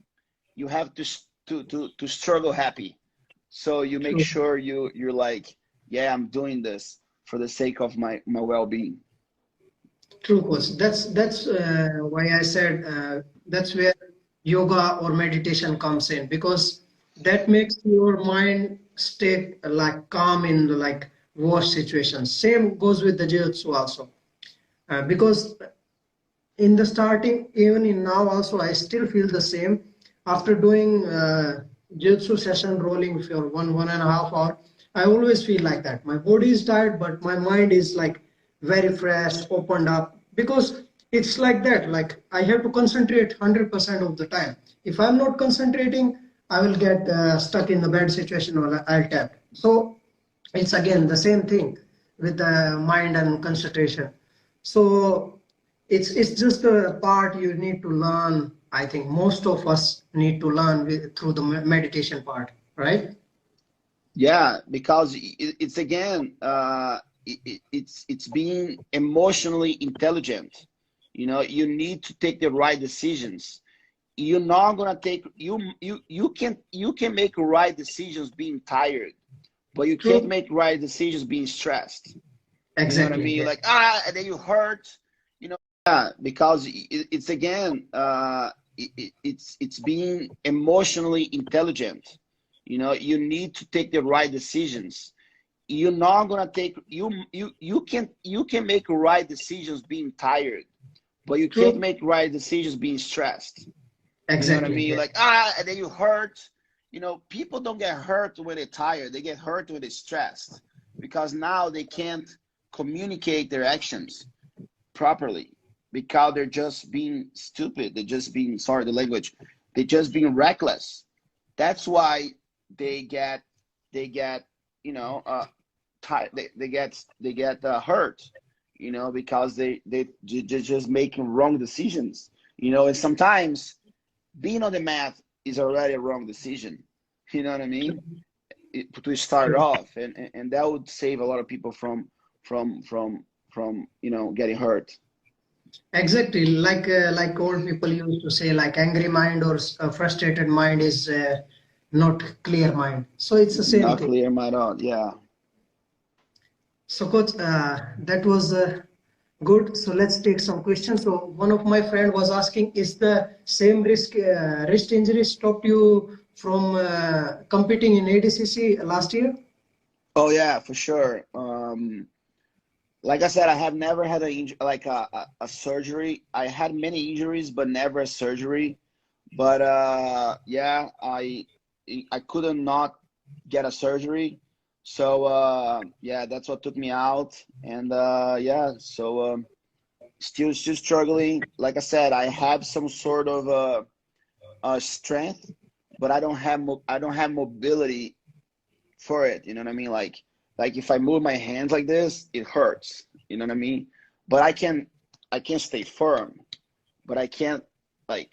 [SPEAKER 2] you have to struggle happy. So you make
[SPEAKER 1] True.
[SPEAKER 2] sure you're like, yeah, I'm doing this for the sake of my well-being.
[SPEAKER 1] True, coach. That's why I said that's where yoga or meditation comes in, because that makes your mind stay like calm in the like worst situations. Same goes with the jiu-jitsu also, because in the starting, even in now also, I still feel the same after doing jiu-jitsu session rolling for 1.5 hour. I always feel like that my body is tired but my mind is like very fresh, opened up, because it's like that, like I have to concentrate 100% of the time. If I'm not concentrating, I will get stuck in the bad situation or I'll tap. So it's again the same thing with the mind and concentration. So it's just a part you need to learn. I think most of us need to learn through the meditation part, right?
[SPEAKER 2] Yeah, because it's again, it's being emotionally intelligent. You need to take the right decisions. You're not gonna take you can make right decisions being tired, but you can't
[SPEAKER 1] True.
[SPEAKER 2] make right decisions being stressed. You know what I
[SPEAKER 1] Exactly.
[SPEAKER 2] mean?
[SPEAKER 1] Yeah.
[SPEAKER 2] Like and then you hurt. Yeah, because it's again, it's being emotionally intelligent. You need to take the right decisions. You're not gonna take you can make right decisions being tired, but you can't
[SPEAKER 1] True.
[SPEAKER 2] make right decisions being stressed. You know what I
[SPEAKER 1] Exactly.
[SPEAKER 2] mean?
[SPEAKER 1] Yeah.
[SPEAKER 2] Like and then you hurt. People don't get hurt when they're tired. They get hurt when they're stressed, because now they can't communicate their actions properly because they're just being stupid. They're just being, sorry, the language, they're just being reckless. That's why they get, you know, they get hurt, you know, because they're just making wrong decisions, you know, and sometimes being on the mat is already a wrong decision. You know what I mean? To start
[SPEAKER 1] True.
[SPEAKER 2] off, and that would save a lot of people from you know, getting hurt.
[SPEAKER 1] Exactly, like old people used to say, like angry mind or frustrated mind is not clear mind. So it's the same
[SPEAKER 2] Not
[SPEAKER 1] thing.
[SPEAKER 2] clear my out. Yeah.
[SPEAKER 1] So coach, that was good. So let's take some questions. So one of my friend was asking, is the same wrist injury stopped you from competing in ADCC last year?
[SPEAKER 2] Oh yeah, for sure. Like I said, I have never had a surgery. I had many injuries, but never a surgery. But yeah, I couldn't not get a surgery. So yeah, that's what took me out. And yeah, so still struggling. Like I said, I have some sort of strength, but I don't have mobility for it. You know what I mean? Like if I move my hands like this, it hurts. You know what I mean? But I can stay firm, but I can't like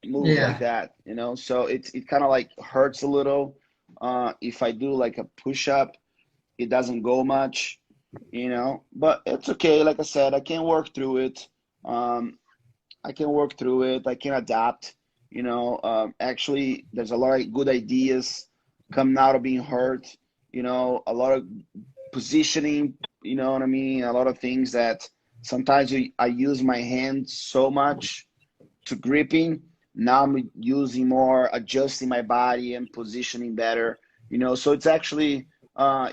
[SPEAKER 2] move like
[SPEAKER 1] Yeah,
[SPEAKER 2] that. You know, so it kind of like hurts a little. If I do like a push up, it doesn't go much. You know, but it's okay. Like I said, I can work through it. Um, I can work through it. I can adapt. You know, actually, there's a lot of good ideas coming out of being hurt. You know, a lot of positioning. You know what I mean? A lot of things that sometimes I use my hand so much to gripping. Now I'm using more, adjusting my body and positioning better. You know, so it's actually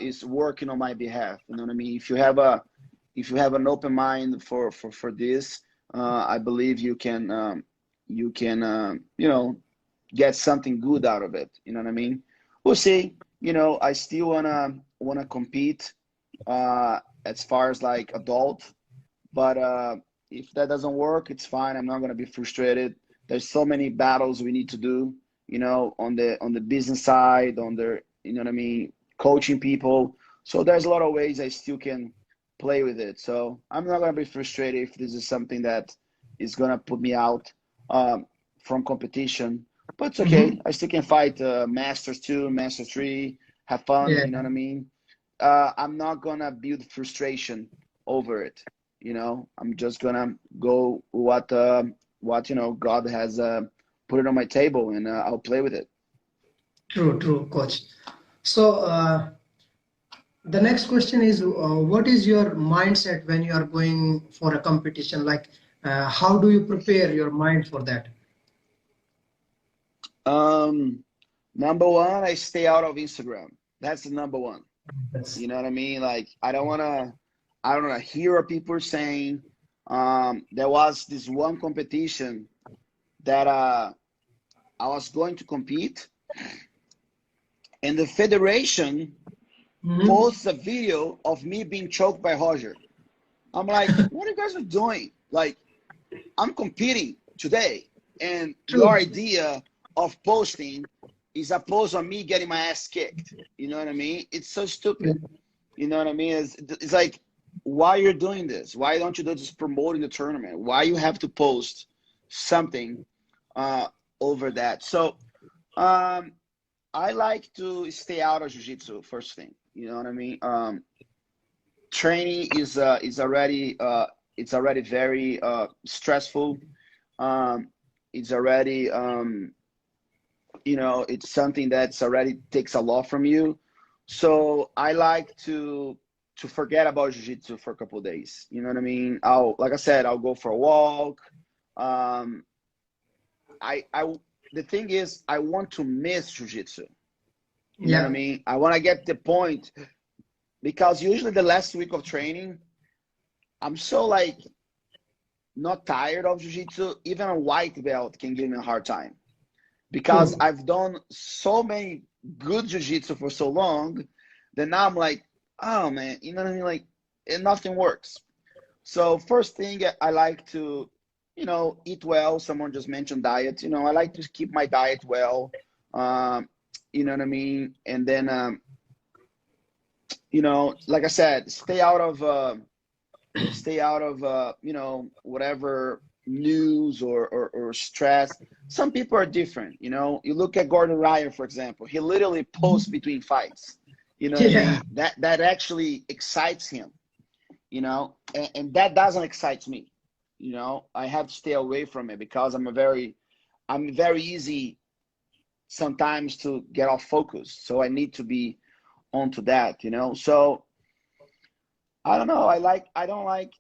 [SPEAKER 2] is working on my behalf. You know what I mean? If you have an open mind for this, I believe you can you know, get something good out of it. You know what I mean? We'll see. You know, I still wanna compete as far as like adult, but if that doesn't work, it's fine. I'm not gonna be frustrated. There's so many battles we need to do, you know, on the business side, on the, you know what I mean, coaching people. So there's a lot of ways I still can play with it. So I'm not gonna be frustrated if this is something that is gonna put me out um, from competition. But it's okay.
[SPEAKER 1] hmm,
[SPEAKER 2] I still can fight Masters 2, Masters 3, have fun.
[SPEAKER 1] yeah,
[SPEAKER 2] You know what I mean? I'm not gonna build frustration over it. You know, I'm just gonna go what, you know, God has put it on my table, and I'll play with it.
[SPEAKER 1] true, true, coach. So the next question is, what is your mindset when you are going for a competition? Like, how do you prepare your mind for that?
[SPEAKER 2] Um, Number one, I stay out of Instagram. That's the number one.
[SPEAKER 1] Yes.
[SPEAKER 2] You know what I mean? Like I don't wanna hear what people are saying. There was this one competition that I was going to compete, and the federation
[SPEAKER 1] Hmm.
[SPEAKER 2] posts a video of me being choked by Roger. I'm like, what are you guys are doing? Like, I'm competing today, and your
[SPEAKER 1] True.
[SPEAKER 2] idea of posting is a post on me getting my ass kicked. You know what I mean? It's so
[SPEAKER 1] Yeah.
[SPEAKER 2] stupid. You know what I mean? It's like, why you're doing this? Why don't you do just promoting the tournament? Why you have to post something uh, over that? So um, I like to stay out of jiu-jitsu first thing. You know what I mean? Training is already it's already very stressful. Um, it's already you know, it's something that's already takes a lot from you. So I like to forget about jiu-jitsu for a couple of days. You know what I mean? I'll, like I said, I'll go for a walk. Um, I the thing is, I want to miss jiu-jitsu. You know what I
[SPEAKER 1] Yeah.
[SPEAKER 2] mean? I want to get the point because usually the last week of training, I'm so like not tired of jiu-jitsu. Even a white belt can give me a hard time because
[SPEAKER 1] True.
[SPEAKER 2] I've done so many good jiu-jitsu for so long that now I'm like, oh man, you know what I mean? Like, and nothing works. So first thing, I like to, eat well. Someone just mentioned diet. I like to keep my diet well. Um, you know what I mean? And then, like I said, stay out of whatever news or stress. Some people are different. You look at Gordon Ryan, for example. He literally posts between fights. You know what I
[SPEAKER 1] Yeah.
[SPEAKER 2] mean? That actually excites him. And that doesn't excite me. I have to stay away from it because I'm very easy sometimes to get off focus. So I need to be onto that. So I don't know. I don't like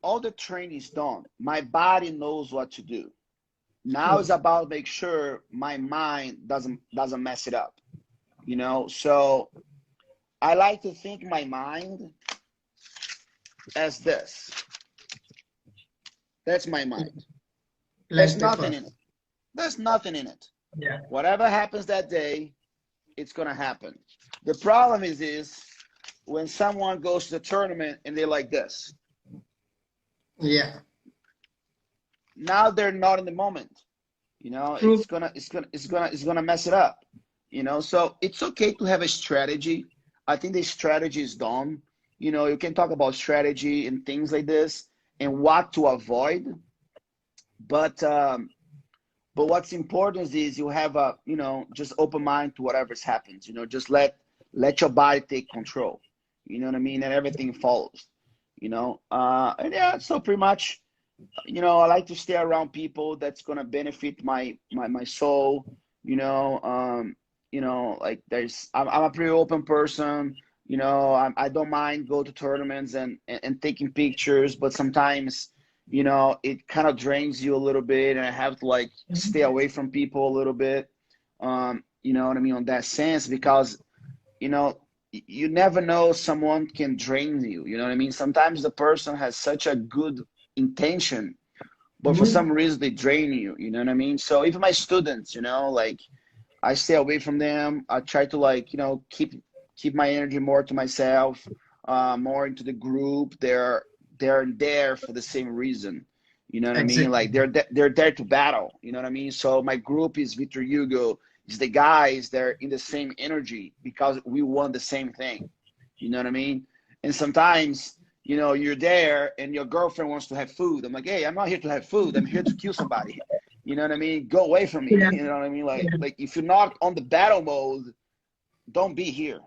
[SPEAKER 2] all the training is done. My body knows what to do. Now it's
[SPEAKER 1] True.
[SPEAKER 2] about make sure my mind doesn't mess it up. So I like to think my mind as this. That's my mind. There's
[SPEAKER 1] Like
[SPEAKER 2] nothing
[SPEAKER 1] paper.
[SPEAKER 2] in it. There's nothing in it.
[SPEAKER 1] Yeah.
[SPEAKER 2] Whatever happens that day, it's gonna happen. The problem is when someone goes to the tournament and they're like this.
[SPEAKER 1] Yeah.
[SPEAKER 2] Now they're not in the moment.
[SPEAKER 1] True.
[SPEAKER 2] It's gonna mess it up. So it's okay to have a strategy. I think the strategy is done. You can talk about strategy and things like this and what to avoid. But what's important is you have a just open mind to whatever's happens. Just let your body take control. You know what I mean, and everything follows. And yeah, so pretty much. I like to stay around people that's gonna benefit my soul. Like I'm a pretty open person. I don't mind go to tournaments and taking pictures, but sometimes, it kind of drains you a little bit, and I have to like stay away from people a little bit. You know what I mean on that sense because you know you never know someone can drain you. You know what I mean? Sometimes the person has such a good intention but for
[SPEAKER 1] Mhm.
[SPEAKER 2] some reason they drain you. You know what I mean? So even my students, like I stay away from them. I try to like keep my energy more to myself, more into the group. They're there for the same reason. You know what I mean?
[SPEAKER 1] Exactly.
[SPEAKER 2] Like they're there to battle. You know what I mean? So my group is Victor Hugo. Is the guys that are in the same energy because we want the same thing. You know what I mean? And sometimes you're there and your girlfriend wants to have food. I'm like, hey, I'm not here to have food. I'm here to kill somebody. You know what I mean? Go away from me.
[SPEAKER 1] Yeah.
[SPEAKER 2] You know what I mean? Like,
[SPEAKER 1] Yeah.
[SPEAKER 2] like if you're not on the battle mode, don't be here.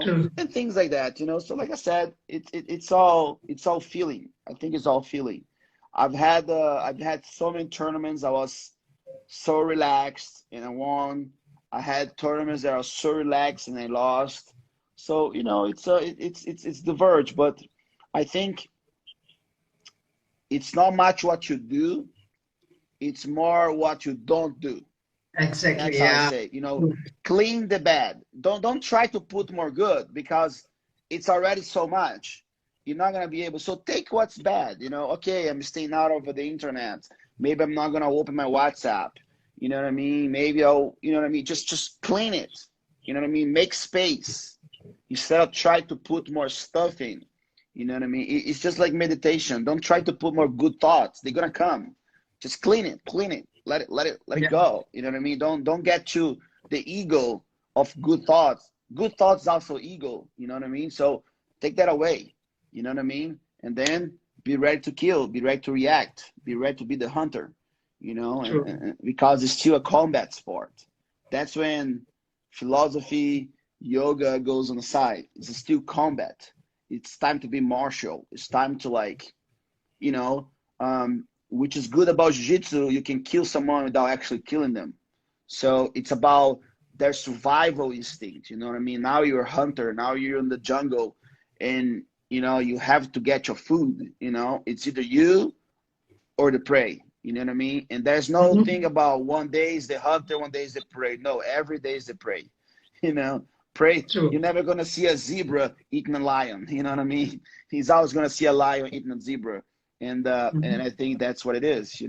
[SPEAKER 1] True.
[SPEAKER 2] And things like that. So like I said, it's all feeling. I think it's all feeling. I've had so many tournaments. I was so relaxed and I won. I had tournaments that are so relaxed and I lost. So it's the verge, but I think it's not much what you do, it's more what you don't do.
[SPEAKER 1] Exactly.
[SPEAKER 2] That's how I
[SPEAKER 1] Yeah.
[SPEAKER 2] say,
[SPEAKER 1] True.
[SPEAKER 2] clean the bad. Don't try to put more good because it's already so much. You're not gonna be able. So take what's bad. Okay, I'm staying out of the internet. Maybe I'm not gonna open my WhatsApp. You know what I mean? Maybe I'll. You know what I mean? Just clean it. You know what I mean? Make space instead of try to put more stuff in. You know what I mean? It's just like meditation. Don't try to put more good thoughts. They're gonna come. Just clean it. Let it
[SPEAKER 1] Yeah.
[SPEAKER 2] go. You know what I mean? Don't get to the ego of good thoughts. Good thoughts is also ego. You know what I mean? So take that away. You know what I mean? And then be ready to kill. Be ready to react. Be ready to be the hunter.
[SPEAKER 1] True.
[SPEAKER 2] Because it's still a combat sport. That's when philosophy, yoga goes on the side. It's still combat. It's time to be martial. It's time to like, you know, which is good about jiu-jitsu. You can kill someone without actually killing them. So it's about their survival instinct. You know what I mean? Now you're a hunter. Now you're in the jungle, and you have to get your food. It's either you or the prey. You know what I mean? And there's no thing
[SPEAKER 1] Mhm.
[SPEAKER 2] about one day is the hunter, one day is the prey. No, every day is the prey. You know, prey.
[SPEAKER 1] True.
[SPEAKER 2] You're never gonna see a zebra eating a lion. You know what I mean? He's always gonna see a lion eating a zebra, and
[SPEAKER 1] Mhm.
[SPEAKER 2] I think that's what it is.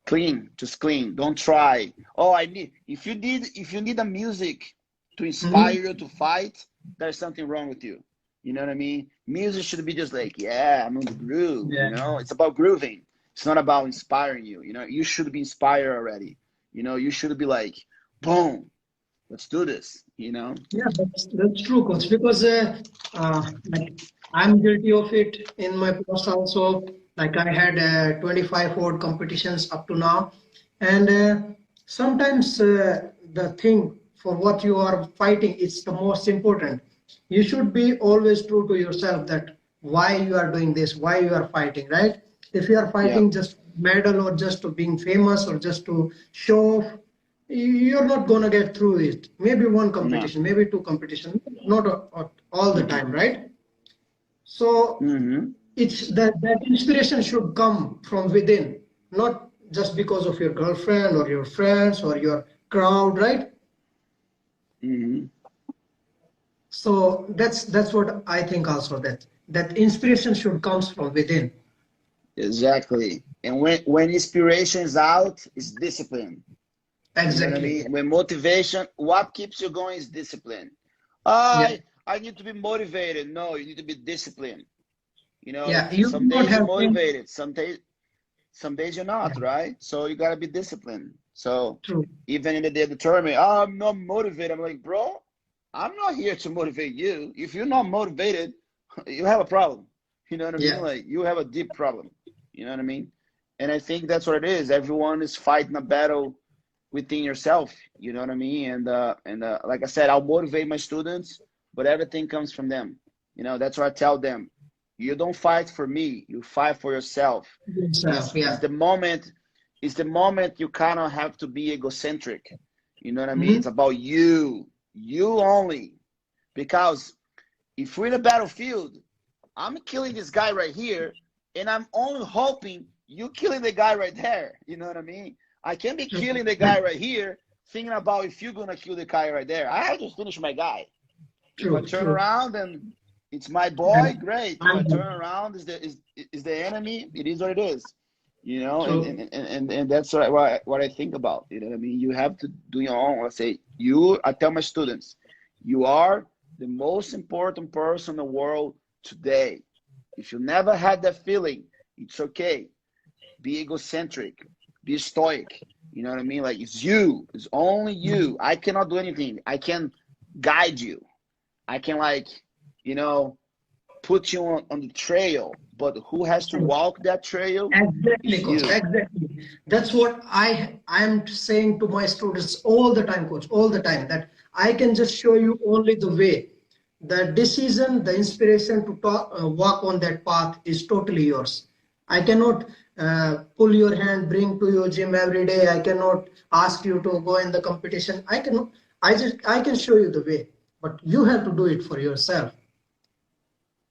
[SPEAKER 2] Clean, just clean. Don't try. Oh, I need. If you need a music to inspire
[SPEAKER 1] Mhm.
[SPEAKER 2] you to fight, there's something wrong with you. You know what I mean? Music should be just like, yeah, I'm on the groove,
[SPEAKER 1] Yeah.
[SPEAKER 2] It's about grooving. It's not about inspiring you, You should be inspired already. You should be like, boom, let's do this,
[SPEAKER 1] Yeah, that's true, coach. Because like I'm guilty of it in my past also. Like I had 25 word competitions up to now, and sometimes the thing for what you are fighting is the most important. You should be always true to yourself that why you are doing this, why you are fighting, right? If you are
[SPEAKER 2] Yeah,
[SPEAKER 1] fighting just medal or just to being famous or just to show off, you're not going to get through it. Maybe one
[SPEAKER 2] no.
[SPEAKER 1] competition, maybe two competition, not all the time, right? So
[SPEAKER 2] Mm-hmm.
[SPEAKER 1] it's that inspiration should come from within, not just because of your girlfriend or your friends or your crowd, right?
[SPEAKER 2] Mm-hmm.
[SPEAKER 1] So that's what I think also, that inspiration should comes from within.
[SPEAKER 2] Exactly. And when inspiration is out, it's discipline. You know what I
[SPEAKER 1] Exactly.
[SPEAKER 2] mean? When motivation, what keeps you going is discipline.
[SPEAKER 1] Yeah.
[SPEAKER 2] I need to be motivated. No, you need to be disciplined.
[SPEAKER 1] Yeah. You
[SPEAKER 2] Some
[SPEAKER 1] do not
[SPEAKER 2] days you're
[SPEAKER 1] have things.
[SPEAKER 2] motivated, some days you're
[SPEAKER 1] Yeah.
[SPEAKER 2] not, right? So you gotta be disciplined. So
[SPEAKER 1] True.
[SPEAKER 2] even in the day of the tournament, oh, I'm not motivated. I'm like, bro, I'm not here to motivate you. If you're not motivated, you have a problem. You know what I mean?
[SPEAKER 1] Yeah.
[SPEAKER 2] Like you have a deep problem. You know what I mean? And I think that's what it is. Everyone is fighting a battle within yourself. You know what I mean? And like I said, I'll motivate my students, but everything comes from them. That's what I tell them. You don't fight for me. You fight for yourself.
[SPEAKER 1] Yourself.
[SPEAKER 2] Is
[SPEAKER 1] Yeah.
[SPEAKER 2] the moment is the moment you kind of have to be egocentric. You know what I mean?
[SPEAKER 1] Hmm.
[SPEAKER 2] It's about you only. Because if we're in a battlefield, I'm killing this guy right here, and I'm only hoping you killing the guy right there. You know what I mean? I can't be
[SPEAKER 1] True.
[SPEAKER 2] killing the guy right here, thinking about if you're gonna kill the guy right there. I have to finish my guy. If I
[SPEAKER 1] True.
[SPEAKER 2] turn
[SPEAKER 1] True.
[SPEAKER 2] around and it's my boy,
[SPEAKER 1] And
[SPEAKER 2] great. If I turn
[SPEAKER 1] I'm
[SPEAKER 2] around is the enemy, it is what it is. And
[SPEAKER 1] true.
[SPEAKER 2] and, and, and that's what I think about. You know what I mean? You have to do your own. I tell my students, you are the most important person in the world today. If you never had that feeling, it's okay. Be egocentric, be stoic. You know what I mean? Like it's only you. I cannot do anything. I can guide you. I can you know, put you on the trail, but who has to
[SPEAKER 1] True.
[SPEAKER 2] walk that trail
[SPEAKER 1] Exactly,
[SPEAKER 2] is
[SPEAKER 1] coach.
[SPEAKER 2] you.
[SPEAKER 1] Exactly. That's what I'm saying to my students all the time, coach. All the time that I can just show you only the way. The decision, the inspiration to walk on that path is totally yours. I cannot pull your hand, bring to your gym every day. I cannot ask you to go in the competition. I cannot. I can show you the way, but you have to do it for yourself.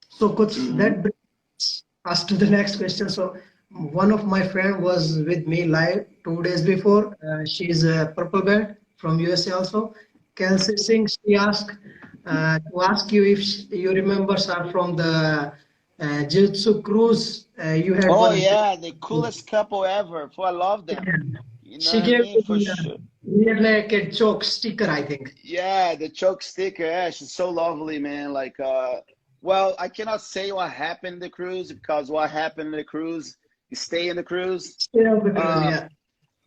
[SPEAKER 1] So, coach,
[SPEAKER 2] Mm-hmm.
[SPEAKER 1] that brings us to the next question. So, one of my friend was with me live 2 days before. She's a purple belt from USA also. Kelsey Singh. She asked to ask you if you remember her from the Jiu-Jitsu cruise. You had
[SPEAKER 2] Oh
[SPEAKER 1] one.
[SPEAKER 2] yeah, the coolest couple ever. For I love them. You know
[SPEAKER 1] She
[SPEAKER 2] what I
[SPEAKER 1] gave
[SPEAKER 2] mean? For
[SPEAKER 1] me
[SPEAKER 2] sure.
[SPEAKER 1] like a choke sticker, I think.
[SPEAKER 2] Yeah, the choke sticker. Yeah, she's so lovely, man. Well, I cannot say what happened in the cruise because what happened in the cruise, you stay in the cruise.
[SPEAKER 1] Still on the cruise,
[SPEAKER 2] Um,
[SPEAKER 1] yeah.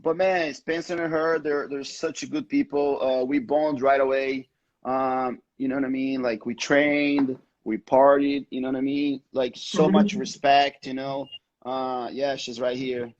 [SPEAKER 2] but man, Spencer and her, they're such good people. We bond right away. You know what I mean? Like we trained, we partied. You know what I mean? Like so much
[SPEAKER 1] Mhm.
[SPEAKER 2] respect. Yeah, she's right here.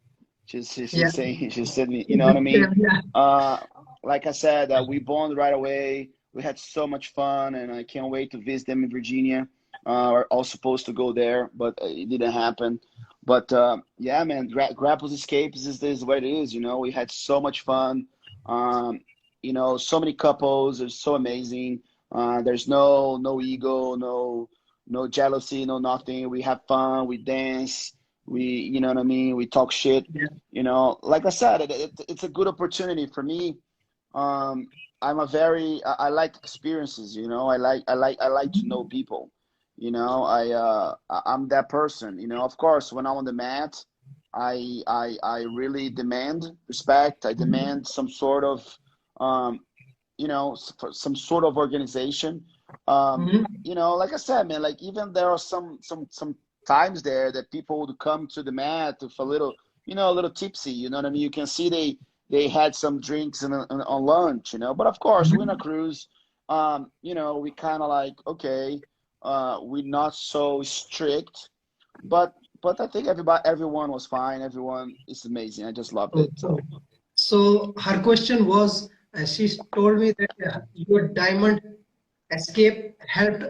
[SPEAKER 1] Yeah.
[SPEAKER 2] She's saying she's sitting. You know what I mean?
[SPEAKER 1] Yeah.
[SPEAKER 2] Uh, like I said, we bonded right away. We had so much fun, and I can't wait to visit them in Virginia. We're all supposed to go there, but it didn't happen. But yeah, man, Grapples Escapes is what it is. We had so much fun. Um, so many couples. It's so amazing. There's no ego, no jealousy, no nothing. We have fun. We dance. You know what I mean. We talk shit.
[SPEAKER 1] Yeah.
[SPEAKER 2] Like I said, it's a good opportunity for me. Um, I like experiences. I like to know people. I'm that person. Of course, when I'm on the mat, I really demand respect. I demand some sort of, some sort of organization. You know, like I said, man, like even there are some times there that people would come to the mat with a little, you know, a little tipsy. You know what I mean? You can see they had some drinks on lunch. You know, but of course, we're in a cruise. You know, we kind of like okay, we're not so strict, but I think everyone was fine. Everyone is amazing. I just loved it.
[SPEAKER 1] So, so her question was, she told me that your diamond escape helped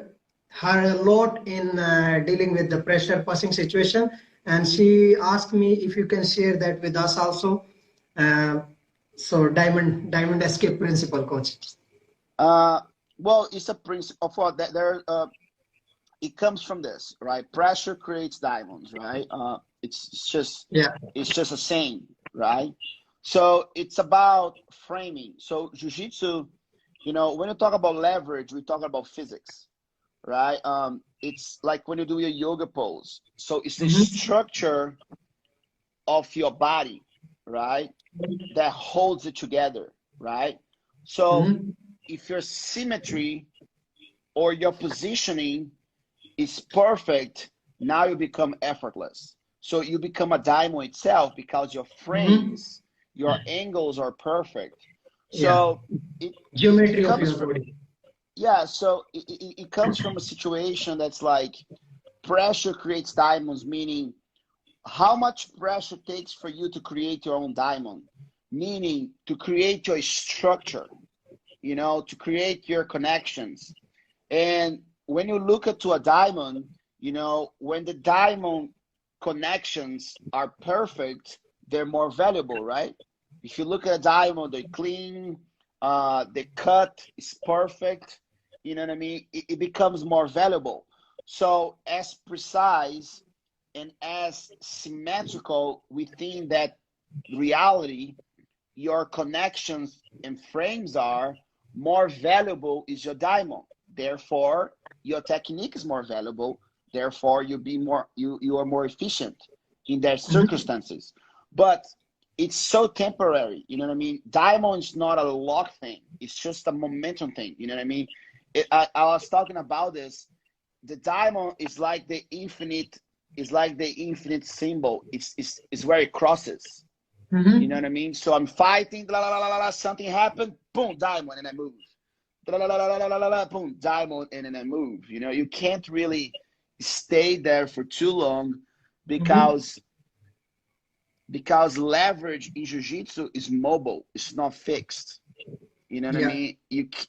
[SPEAKER 1] her a lot in dealing with the pressure passing situation, and she asked me if you can share that with us also. Uh, so diamond escape principle, coach.
[SPEAKER 2] Uh, well, it's a principle of what that there. It comes from this, right? Pressure creates diamonds, right?
[SPEAKER 1] Yeah.
[SPEAKER 2] It's just a saying, right? So it's about framing. So jujitsu, you know, when you talk about leverage, we talk about physics, right? It's like when you do your yoga pose. So it's the structure of your body, right? That holds it together, right? So if your symmetry or your positioning is perfect, now you become effortless. So you become a diamond itself because your frames, your angles are perfect.
[SPEAKER 1] Yeah.
[SPEAKER 2] So it
[SPEAKER 1] Geometry of
[SPEAKER 2] comes
[SPEAKER 1] your
[SPEAKER 2] from,
[SPEAKER 1] body.
[SPEAKER 2] yeah, so it comes from a situation that's like pressure creates diamonds, meaning how much pressure takes for you to create your own diamond, meaning to create your structure, you know, to create your connections. And when you look at to a diamond, you know, when the diamond connections are perfect, they're more valuable, right? If you look at a diamond, they clean, the cut is perfect. You know what I mean? It becomes more valuable. So as precise and as symmetrical within that reality, your connections and frames are, more valuable is your diamond. Therefore, your technique is more valuable. Therefore, you are more efficient in their circumstances. But it's so temporary. You know what I mean? Diamond is not a lock thing. It's just a momentum thing. You know what I mean? I was talking about this. The diamond is like the infinite. Is like the infinite symbol. It's where it crosses. You know what I mean? So I'm fighting, la, la, la, la, la, something happened, boom, diamond, and I move. La, la, la, la, la, la, la, la, boom, diamond, and then I move. You know, you can't really stay there for too long because leverage in jiu-jitsu is mobile. It's not fixed. You know what I
[SPEAKER 1] Yeah.
[SPEAKER 2] mean?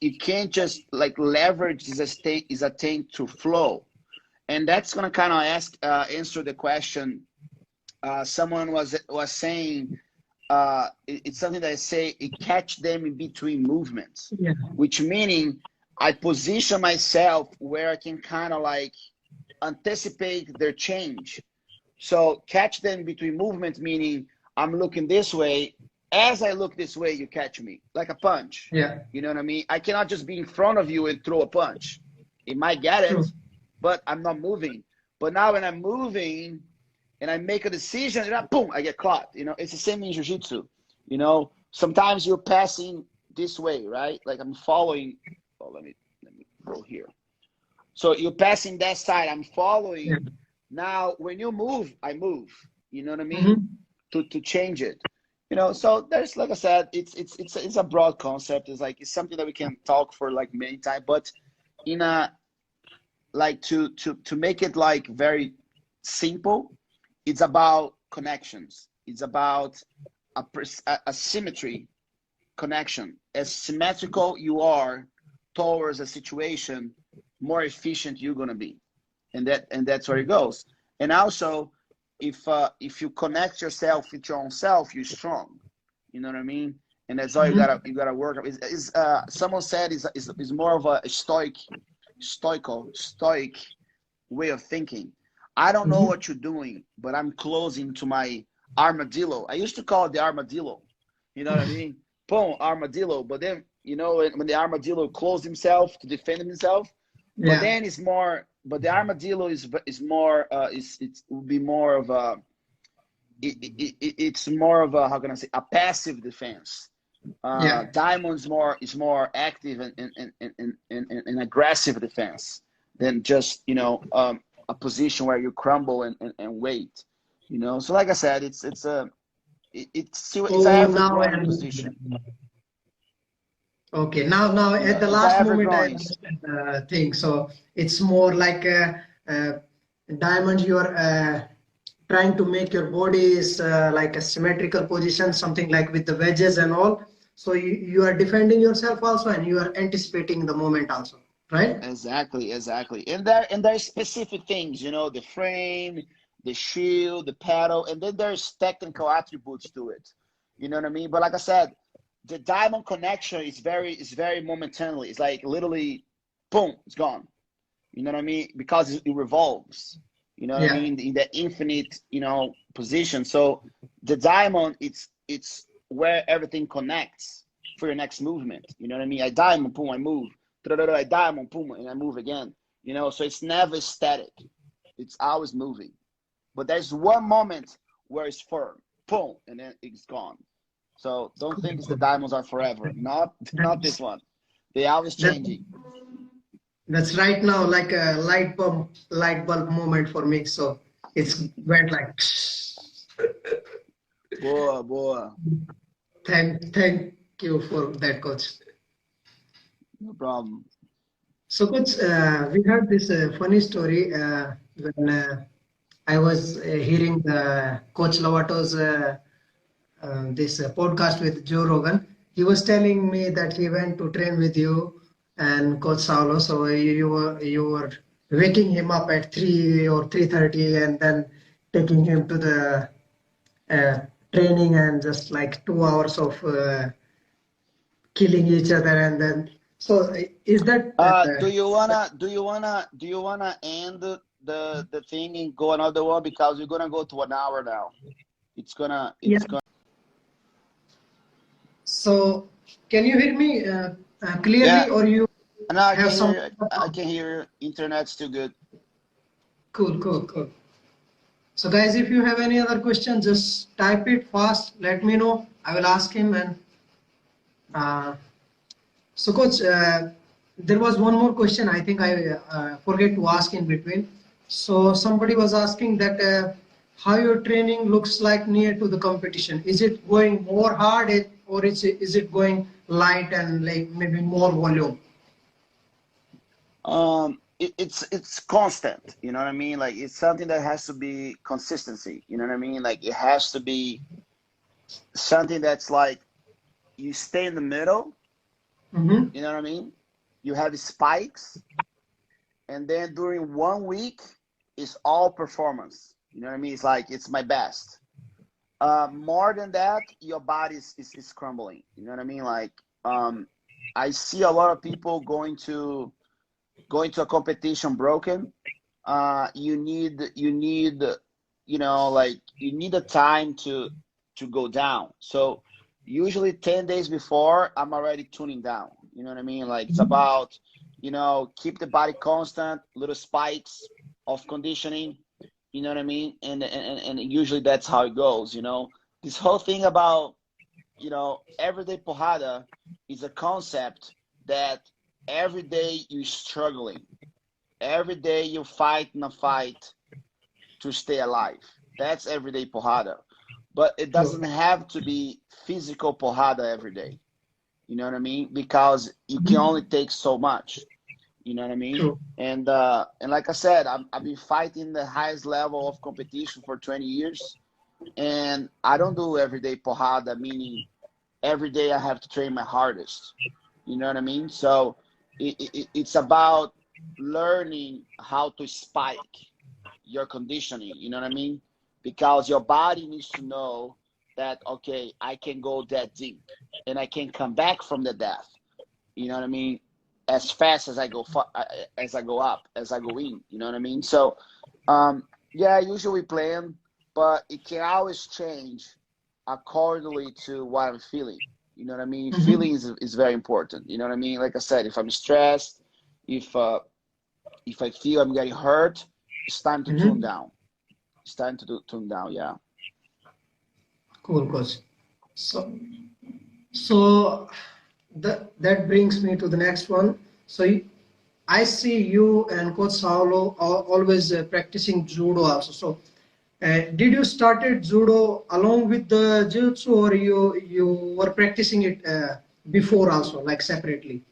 [SPEAKER 2] You can't just like leverage is a thing to flow. And that's gonna kind of answer the question. Someone was saying it's something that I say, it catch them in between movements,
[SPEAKER 1] Yeah.
[SPEAKER 2] which meaning I position myself where I can kind of like anticipate their change. So catch them between movements, meaning I'm looking this way. As I look this way, you catch me like a punch.
[SPEAKER 1] Yeah.
[SPEAKER 2] You know what I mean? I cannot just be in front of you and throw a punch. It might get
[SPEAKER 1] True.
[SPEAKER 2] it, but I'm not moving. But now when I'm moving, and I make a decision, and boom, I get caught. You know, it's the same in jiu-jitsu. You know, sometimes you're passing this way, right? Like I'm following. Oh, let me go here. So you're passing that side. I'm
[SPEAKER 1] Yeah.
[SPEAKER 2] following. Now, when you move, I move. You know what I mean? To change it. You know, so there's like I said, it's a broad concept. It's like it's something that we can talk for like many times, but in a like to make it like very simple, it's about connections. It's about a symmetry connection. As symmetrical you are towards a situation, more efficient you're gonna be, and that's where it goes. And also, if you connect yourself with your own self, you're strong. You know what I mean? And that's all you gotta work. Someone said is more of a stoic way of thinking. I don't know what you're doing, but I'm closing to my armadillo. I used to call it the armadillo. You know what I mean? Boom, armadillo. But then, you know, when the armadillo closed himself to defend himself, but
[SPEAKER 1] Yeah.
[SPEAKER 2] then it's more. But the armadillo is more. It would be more of a. It's more of a, how can I say, a passive defense.
[SPEAKER 1] Yeah.
[SPEAKER 2] Diamond's more is more active and aggressive defense than just a position where you crumble and wait. So like I said, it's a
[SPEAKER 1] Oh,
[SPEAKER 2] ever
[SPEAKER 1] now I
[SPEAKER 2] growing
[SPEAKER 1] understand.
[SPEAKER 2] position.
[SPEAKER 1] Okay, now at
[SPEAKER 2] Yeah,
[SPEAKER 1] the
[SPEAKER 2] it's a
[SPEAKER 1] last
[SPEAKER 2] ever
[SPEAKER 1] moment I
[SPEAKER 2] growing.
[SPEAKER 1] understand the thing. So it's more like a diamond. You are trying to make your body is like a symmetrical position, something like with the wedges and all. So you are defending yourself also, and you are anticipating the moment also, right?
[SPEAKER 2] Exactly. And there's specific things, the frame, the shield, the paddle, and then there's technical attributes to it. You know what I mean? But like I said, the diamond connection is very momentarily. It's like literally, boom, it's gone. You know what I mean? Because it revolves. You know what I
[SPEAKER 1] Yeah.
[SPEAKER 2] mean? In the infinite, position. So the diamond, it's where everything connects for your next movement. You know what I mean? I diamond, boom, I move. I diamond, boom, and I move again. So it's never static. It's always moving. But there's one moment where it's firm, boom, and then it's gone. So don't
[SPEAKER 1] Cool,
[SPEAKER 2] think it's the
[SPEAKER 1] cool.
[SPEAKER 2] diamonds are forever. Not this
[SPEAKER 1] That's
[SPEAKER 2] one. They always
[SPEAKER 1] that
[SPEAKER 2] changing.
[SPEAKER 1] that's right now like a light bulb moment for me. So it's went like
[SPEAKER 2] Boa, boa.
[SPEAKER 1] thank you for that, coach.
[SPEAKER 2] No problem.
[SPEAKER 1] So, coach, we heard this funny story when I was hearing Coach Lovato's this podcast with Joe Rogan. He was telling me that he went to train with you and Coach Saulo. So you were waking him up at 3 or 3:30, and then taking him to the uh, training, and just like 2 hours of killing each other, and then so is that
[SPEAKER 2] Do you wanna end the thing and go another one because we're gonna go to an hour now.
[SPEAKER 1] yeah.
[SPEAKER 2] It's gonna.
[SPEAKER 1] So can you hear me
[SPEAKER 2] Yeah.
[SPEAKER 1] clearly, or you
[SPEAKER 2] No, I
[SPEAKER 1] have
[SPEAKER 2] can
[SPEAKER 1] some
[SPEAKER 2] hear you. I can hear you. Internet's too good.
[SPEAKER 1] cool, cool, cool. So guys, if you have any other question, just type it fast. Let me know. I will ask him. And uh, so, coach, there was one more question. I think I forget to ask in between. So somebody was asking that how your training looks like near to the competition. Is it going more hard, or is it going light and like maybe more volume?
[SPEAKER 2] It's constant. You know what I mean? Like it's something that has to be consistency. You know what I mean? Like it has to be something that's like you stay in the middle.
[SPEAKER 1] Mm-hmm.
[SPEAKER 2] You know what I mean? You have spikes, and then during 1 week, it's all performance. You know what I mean? It's like it's my best. More than that, your body is crumbling. You know what I mean? Like, I see a lot of people going to a competition broken. You need a time to go down. So usually 10 days before, I'm already tuning down. You know what I mean? Like it's about, keep the body constant, little spikes of conditioning. You know what I mean? And usually that's how it goes. This whole thing about, everyday porrada is a concept that every day you're struggling. Every day you fight in a fight to stay alive. That's everyday porrada. But it
[SPEAKER 1] True.
[SPEAKER 2] doesn't have to be physical porrada every day. You know what I mean? Because you can only take so much. You know what I mean?
[SPEAKER 1] True.
[SPEAKER 2] And like I said, I've been fighting the highest level of competition for 20 years, and I don't do everyday porrada, meaning every day I have to train my hardest. You know what I mean? So it's about learning how to spike your conditioning. You know what I mean? Because your body needs to know that, okay, I can go that deep and I can come back from the death. You know what I mean? As fast as I go, as I go up, as I go in. You know what I mean? So, yeah, usually plan, but it can always change accordingly to what I'm feeling. You know what I mean?
[SPEAKER 1] Mhm.
[SPEAKER 2] Feeling is very important. You know what I mean? Like I said, if I'm stressed, if uh, if I feel I'm getting hurt, it's time to tune
[SPEAKER 1] Mhm.
[SPEAKER 2] down. It's time to tune down. Yeah.
[SPEAKER 1] Cool, coach. So So that brings me to the next one. So I see you and Coach Saulo always practicing judo also. So did you started judo along with the jiu-jitsu, or you were practicing it before also, like separately?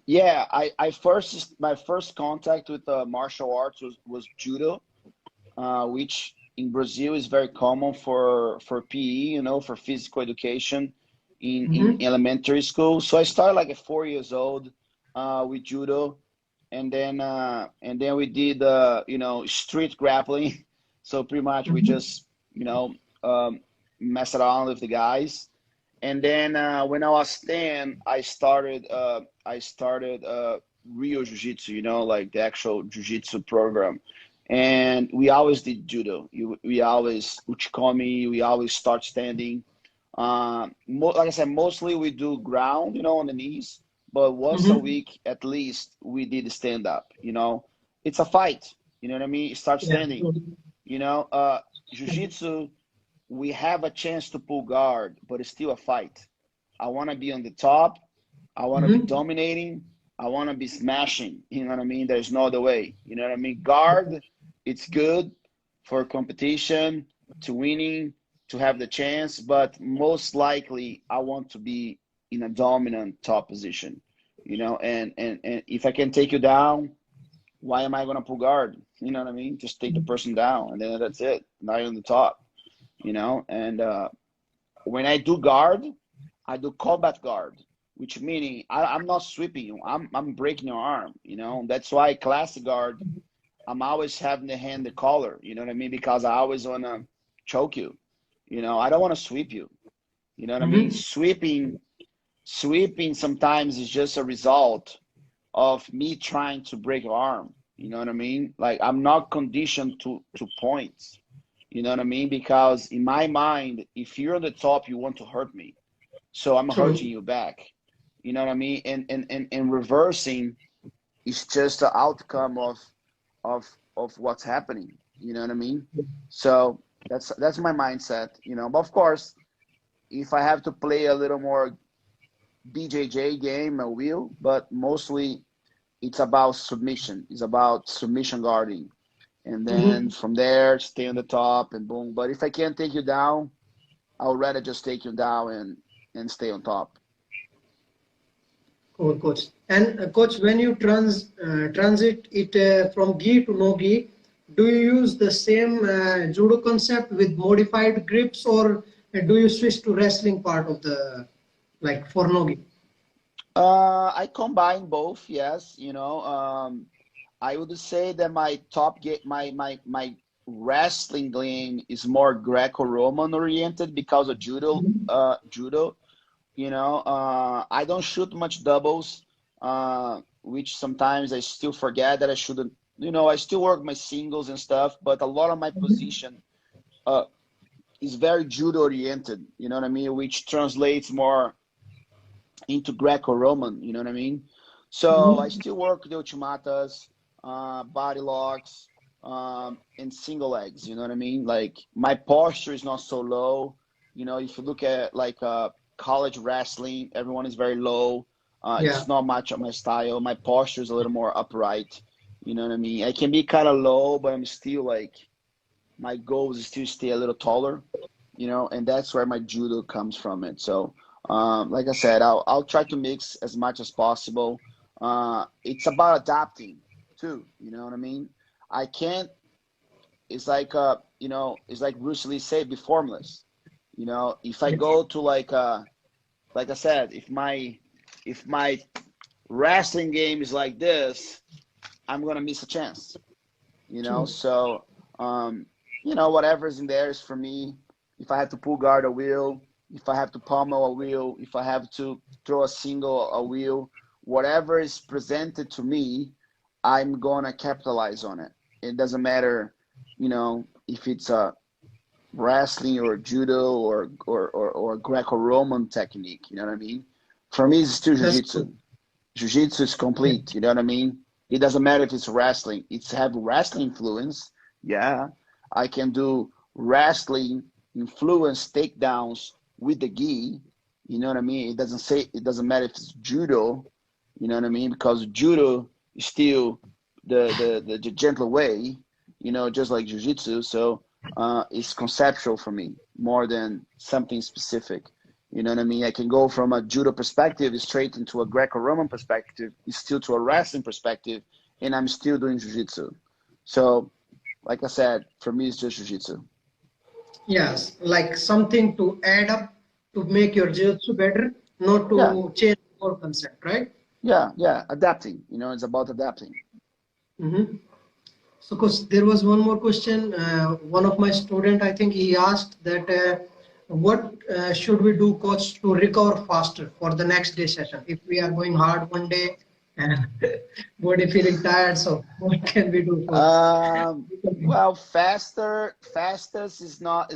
[SPEAKER 2] Yeah, I first my first contact with martial arts was judo, which in Brazil is very common for PE, for physical education in
[SPEAKER 1] Mm-hmm.
[SPEAKER 2] elementary school. So I started like at 4 years old with judo, and then we did street grappling. So pretty much we
[SPEAKER 1] Mm-hmm.
[SPEAKER 2] just mess around with the guys. And then when I was 10, I started real jiu-jitsu, like the actual jiu-jitsu program. And we always did judo. We always uchikomi, we always start standing. Like I said, mostly we do ground, on the knees, but once a
[SPEAKER 1] Mm-hmm.
[SPEAKER 2] week at least we did stand up. It's a fight, you know what I mean? Start
[SPEAKER 1] Yeah.
[SPEAKER 2] standing, you know. Jiu-jitsu, we have a chance to pull guard, but it's still a fight. I want to be on the top. I want to be
[SPEAKER 1] Mm-hmm.
[SPEAKER 2] dominating. I want to be smashing. You know what I mean? There's no other way. You know what I mean? Guard, it's good for competition, to winning, to have the chance, but most likely I want to be in a dominant top position. And if I can take you down, why am I gonna pull guard? You know what I mean? Just take the person down, and then that's it. Now you're on the top. And when I do guard, I do combat guard, which meaning I'm not sweeping you. I'm breaking your arm. That's why classic guard, I'm always having the hand the collar. You know what I mean? Because I always wanna choke you. I don't want to sweep you. You know what I mean?
[SPEAKER 1] Mm-hmm.
[SPEAKER 2] Sweeping sometimes is just a result of me trying to break your arm. You know what I mean? Like I'm not conditioned to points. You know what I mean? Because in my mind, if you're on the top, you want to hurt me. So I'm hurting
[SPEAKER 1] True.
[SPEAKER 2] you back. You know what I mean? And reversing is just the outcome of what's happening. You know what I mean? So that's my mindset. But of course, if I have to play a little more BJJ game, I will. But mostly it's about submission. It's about submission guarding. And then
[SPEAKER 1] Mm-hmm.
[SPEAKER 2] from there, stay on the top and boom. But if I can't take you down, I would rather just take you down and stay on top.
[SPEAKER 1] Cool, coach. And coach, when you transit it from gi to no gi, do you use the same judo concept with modified grips, or do you switch to wrestling part of the, like, for no gi?
[SPEAKER 2] I combine both, yes. I would say that my top game, my wrestling game is more Greco-Roman oriented because of judo. Judo. I don't shoot much doubles, which sometimes I still forget that I shouldn't. I still work my singles and stuff, but a lot of my position uh, is very judo oriented. You know what I mean? Which translates more into Greco-Roman. You know what I mean? So I
[SPEAKER 1] Mhm.
[SPEAKER 2] still work the ultimatas, body locks, and single legs. You know what I mean? Like my posture is not so low. If you look at like college wrestling, everyone is very low.
[SPEAKER 1] Yeah.
[SPEAKER 2] It's not much of my style. My posture is a little more upright. You know what I mean? I can be kind of low, but I'm still like my goal is still stay a little taller. And that's where my judo comes from it. So, like I said, I'll try to mix as much as possible. It's about adapting too. You know what I mean? I can't. It's like Bruce Lee said, be formless. If I go to like I said, if my wrestling game is like this, I'm gonna miss a chance.
[SPEAKER 1] True.
[SPEAKER 2] So whatever's in there is for me. If I have to pull guard, I will. If I have to pummel, I will. If I have to throw a single, I will. Whatever is presented to me, I'm gonna capitalize on it. It doesn't matter, if it's a wrestling or judo or Greco-Roman technique. You know what I mean? For me, it's still
[SPEAKER 1] That's
[SPEAKER 2] jiu-jitsu.
[SPEAKER 1] cool.
[SPEAKER 2] Jiu-jitsu is
[SPEAKER 1] Yeah.
[SPEAKER 2] complete. You know what I mean? It doesn't matter if it's wrestling. It's have wrestling influence. Yeah, I can do wrestling influence takedowns with the gi. You know what I mean? It doesn't matter if it's judo, you know what I mean? Because judo is still the gentle way, you know, just like jiu-jitsu. So it's conceptual for me more than something specific. You know what I mean? I can go from a judo perspective straight into a Greco-Roman perspective, still to a wrestling perspective, and I'm still doing jiu-jitsu. So, like I said, for me, it's just jiu-jitsu.
[SPEAKER 1] Yes, like something to add up to make your jiu-jitsu better, not
[SPEAKER 2] Yeah,
[SPEAKER 1] to change your concept, right?
[SPEAKER 2] yeah. Adapting. You know, it's about adapting.
[SPEAKER 1] Mm-hmm. So, cause there was one more question. One of my student, I think he asked that what should we do, coach, to recover faster for the next day session? If we are going hard one day and body feeling tired, so what can we do for recovery?
[SPEAKER 2] Well, fastest is not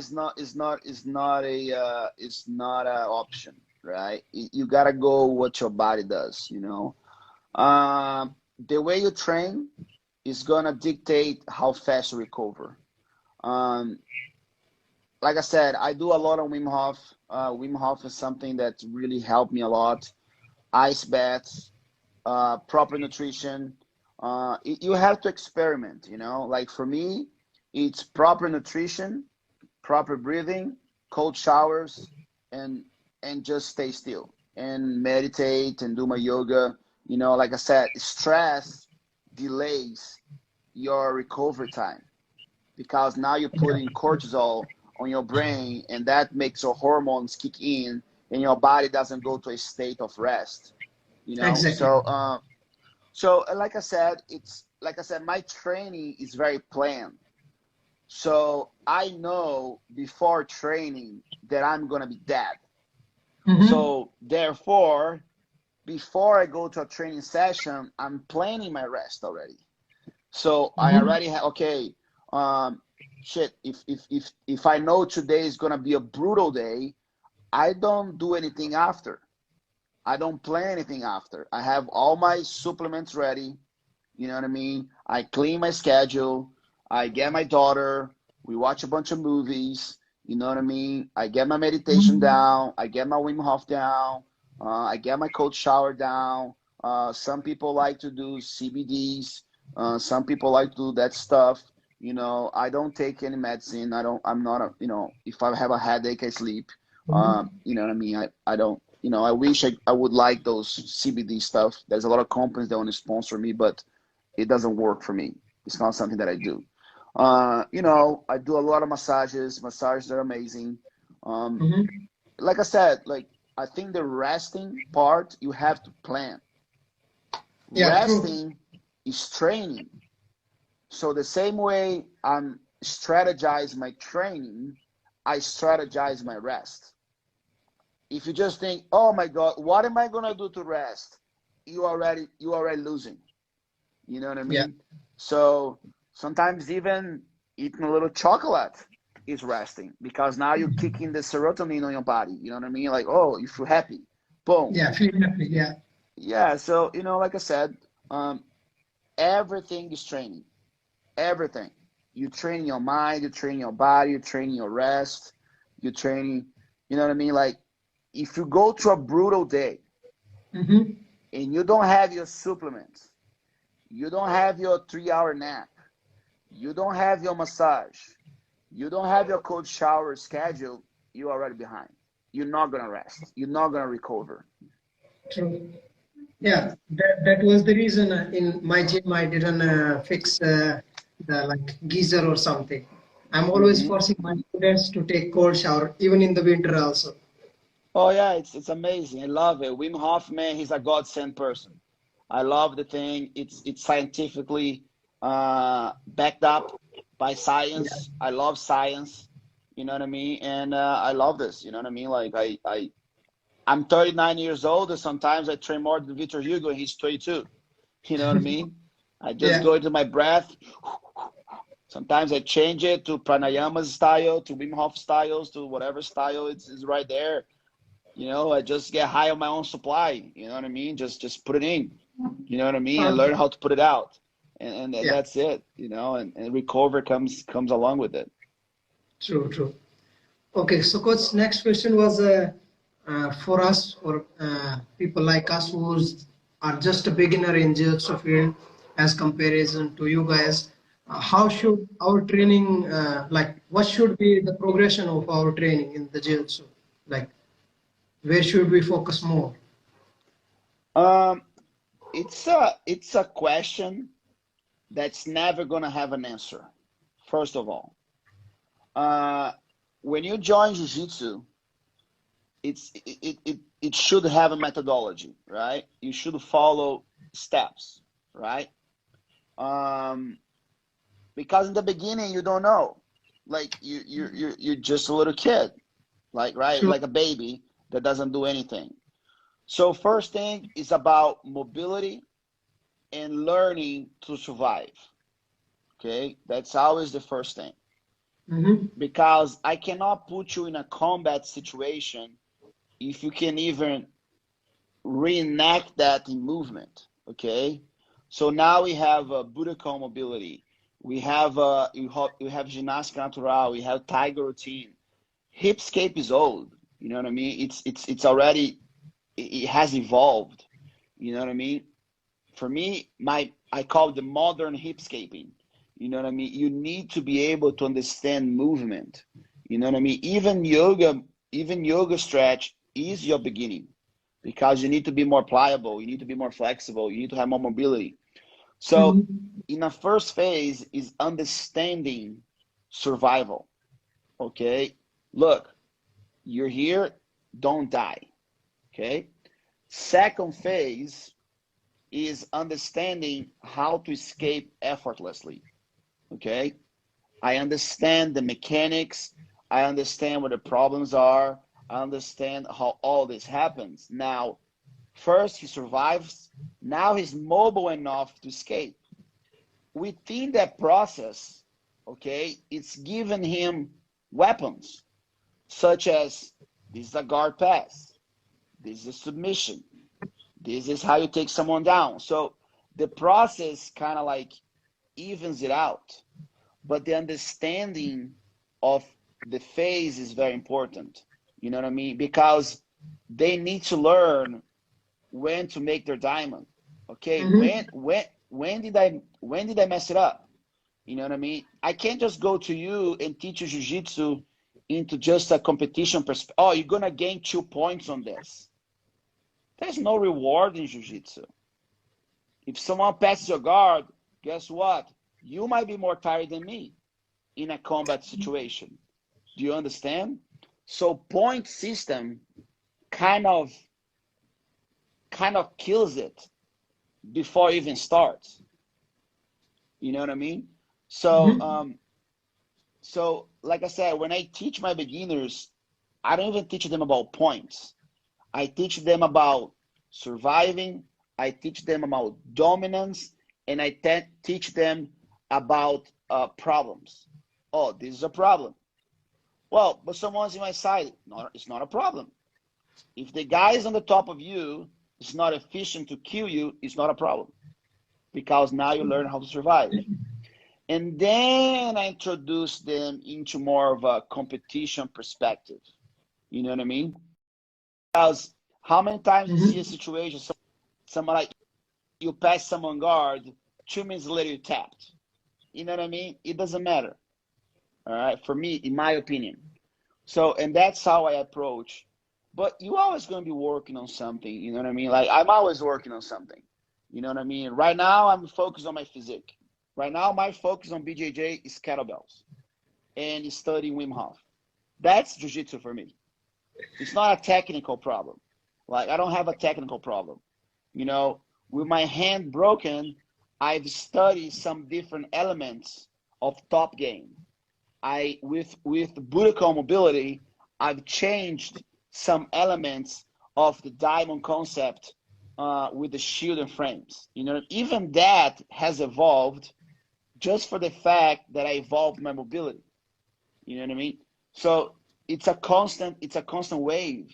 [SPEAKER 2] a option, right? You gotta go what your body does, you know. The way you train is gonna dictate how fast you recover. Um, like I said, I do a lot of Wim Hof. Wim Hof is something that really helped me a lot. Ice baths, proper nutrition. You have to experiment, you know. Like for me, it's proper nutrition, proper breathing, cold showers, and just stay still and meditate and do my yoga. You know, like I said, stress delays your recovery time because now you're
[SPEAKER 1] Yeah,
[SPEAKER 2] putting cortisol on your brain, and that makes your hormones kick in, and your body doesn't go to a state of rest. You know,
[SPEAKER 1] exactly.
[SPEAKER 2] so like I said, my training is very planned. So I know before training that I'm gonna be dead.
[SPEAKER 1] Mm-hmm.
[SPEAKER 2] So therefore, before I go to a training session, I'm planning my rest already. So I
[SPEAKER 1] Mm-hmm.
[SPEAKER 2] already have okay. Um, shit. If I know today is gonna be a brutal day, I don't do anything after. I don't plan anything after. I have all my supplements ready. You know what I mean? I clean my schedule. I get my daughter. We watch a bunch of movies. You know what I mean? I get my meditation
[SPEAKER 1] Mm-hmm.
[SPEAKER 2] down. I get my Wim Hof down. I get my cold shower down. Some people like to do CBDs. Some people like to do that stuff. You know, I don't take any medicine. I'm not a, you know, if I have a headache, I sleep. You know what I mean? I don't, you know, I wish I would like those CBD stuff. There's a lot of companies that want to sponsor me, but it doesn't work for me. It's not something that I do. You know, I do a lot of massages. Massages are amazing. Um,
[SPEAKER 1] Mm-hmm.
[SPEAKER 2] like I said, like I think the resting part you have to plan.
[SPEAKER 1] Yeah, true.
[SPEAKER 2] Resting is training. So the same way I'm strategize my training, I strategize my rest. If you just think, oh my God, what am I gonna do to rest? You already losing. You know what I
[SPEAKER 1] Yeah.
[SPEAKER 2] mean? So sometimes even eating a little chocolate is resting because now you're kicking the serotonin on your body. You know what I mean? Like, oh, you feel happy. Boom.
[SPEAKER 1] Yeah, feel happy. Yeah.
[SPEAKER 2] Yeah. So, you know, like I said, um, everything is training. Everything. You train your mind, you train your body, you train your rest, you training, you know what I mean? Like if you go to a brutal day
[SPEAKER 1] Mm-hmm.
[SPEAKER 2] and you don't have your supplements, you don't have your 3 hour nap, you don't have your massage, you don't have your cold shower schedule, you're already behind. You're not gonna rest. You're not gonna recover.
[SPEAKER 1] True. Yeah, that was the reason in my gym I didn't fix the like geyser or something. I'm always
[SPEAKER 2] Hmm.
[SPEAKER 1] forcing my students to take cold shower, even in the winter also.
[SPEAKER 2] Oh yeah, it's amazing. I love it. Wim Hof, man, he's a godsend person. I love the thing. It's scientifically backed up by
[SPEAKER 1] Yeah.
[SPEAKER 2] science. I love science. You know what I mean? And I love this. You know what I mean? Like I'm 39 years old, and sometimes I train more than Victor Hugo, and he's 22. You know what I mean? I just
[SPEAKER 1] Yeah.
[SPEAKER 2] go into my breath. Sometimes I change it to pranayama style, to Wim Hof styles, to whatever style it's right there. You know, I just get high on my own supply. You know what I mean? Just put it in. You know what I mean? And learn
[SPEAKER 1] Okay.
[SPEAKER 2] how to put it out. And
[SPEAKER 1] Yeah.
[SPEAKER 2] that's it. You know, and recover comes along with it.
[SPEAKER 1] True. True. Okay. So, coach, next question was for us or people like us who are just a beginner in jiu-jitsu field as comparison to you guys, how should our training, like what should be the progression of our training in the jiu-jitsu? Like where should we focus more?
[SPEAKER 2] Um, it's a question that's never gonna have an answer. First of all, uh, when you join Jiu-Jitsu, it should have a methodology, right? You should follow steps, right? Um, because in the beginning you don't know, like you're just a little kid, like right,
[SPEAKER 1] Sure.
[SPEAKER 2] like a baby that doesn't do anything. So first thing is about mobility and learning to survive. Okay, that's always the first thing,
[SPEAKER 1] Mm-hmm.
[SPEAKER 2] because I cannot put you in a combat situation if you can even reenact that in movement. Okay, so now we have Budokan mobility, we have you have gymnastica natural, we have tiger routine. Hipscape is old, you know what I mean? It's already, it has evolved, you know what I mean? For me, my I call it the modern hipscaping. You know what I mean? You need to be able to understand movement. You know what I mean? Even yoga stretch is your beginning, because you need to be more pliable, you need to be more flexible, you need to have more mobility. So
[SPEAKER 1] Mm-hmm.
[SPEAKER 2] in the first phase is understanding survival. Okay? Look, you're here, don't die. Okay? Second phase is understanding how to escape effortlessly. Okay? I understand the mechanics. I understand what the problems are. I understand how all this happens. Now, first he survives. Now he's mobile enough to escape. Within that process, okay, it's given him weapons, such as this is a guard pass, this is a submission, this is how you take someone down. So the process kind of like evens it out. But the understanding of the phase is very important. You know what I mean? Because they need to learn when to make their diamond. Okay,
[SPEAKER 1] Mm-hmm.
[SPEAKER 2] when did I mess it up? You know what I mean? I can't just go to you and teach you jiu-jitsu into just a competition perspective. Oh, you're gonna gain 2 points on this. There's no reward in jiu-jitsu. If someone passes your guard, guess what? You might be more tired than me in a combat situation. Do you understand? So point system kind of kills it before it even starts. You know what I mean? So
[SPEAKER 1] Mm-hmm.
[SPEAKER 2] so like I said, when I teach my beginners, I don't even teach them about points. I teach them about surviving. I teach them about dominance, and I teach them about problems. Oh, this is a problem. Well, but someone's in my side. No, it's not a problem. If the guy is on the top of you, it's not efficient to kill you, it's not a problem. Because now you learn how to survive. And then I introduce them into more of a competition perspective. You know what I mean? Because how many times you see a
[SPEAKER 1] Mm-hmm.
[SPEAKER 2] situation, someone like you pass someone guard, 2 minutes later you tapped. You know what I mean? It doesn't matter. All right, for me, in my opinion. So, and that's how I approach. But you always going to be working on something. You know what I mean? Like I'm always working on something. You know what I mean? Right now, I'm focused on my physique. Right now, my focus on BJJ is kettlebells and studying Wim Hof. That's jiu-jitsu for me. It's not a technical problem. Like I don't have a technical problem. You know, with my hand broken, I've studied some different elements of top game. I with Budokan mobility, I've changed some elements of the diamond concept with the shield and frames. You know, even that has evolved just for the fact that I evolved my mobility. You know what I mean? So it's a constant wave.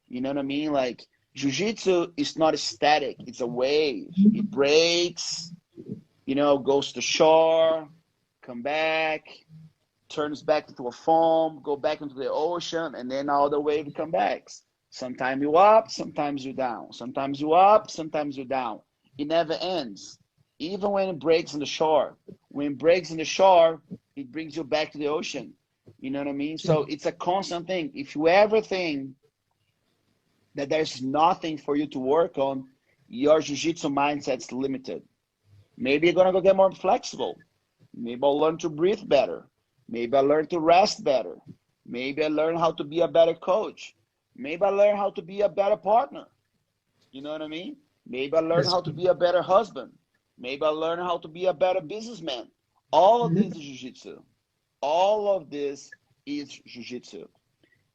[SPEAKER 2] You know what I mean? Like jiu-jitsu is not static, it's a wave. It breaks, goes to shore, come back, turns back into a foam, go back into the ocean, and then all the wave come back. Sometimes you up, sometimes you down. Sometimes you up, sometimes you down. It never ends. Even when it breaks on the shore. When it breaks on the shore, it brings you back to the ocean. You know what I mean? So it's a constant thing. If you ever think that there's nothing for you to work on, your jiu-jitsu mindset's limited. Maybe you're gonna go get more flexible. Maybe I'll learn to breathe better. Maybe I learn to rest better. Maybe I learn how to be a better coach. Maybe I learn how to be a better partner. You know what I mean? Maybe I learn
[SPEAKER 1] That's
[SPEAKER 2] how to
[SPEAKER 1] true.
[SPEAKER 2] be a better husband. Maybe I learn how to be a better businessman. All of this
[SPEAKER 1] Mhm.
[SPEAKER 2] is jiu-jitsu. All of this is jiu-jitsu.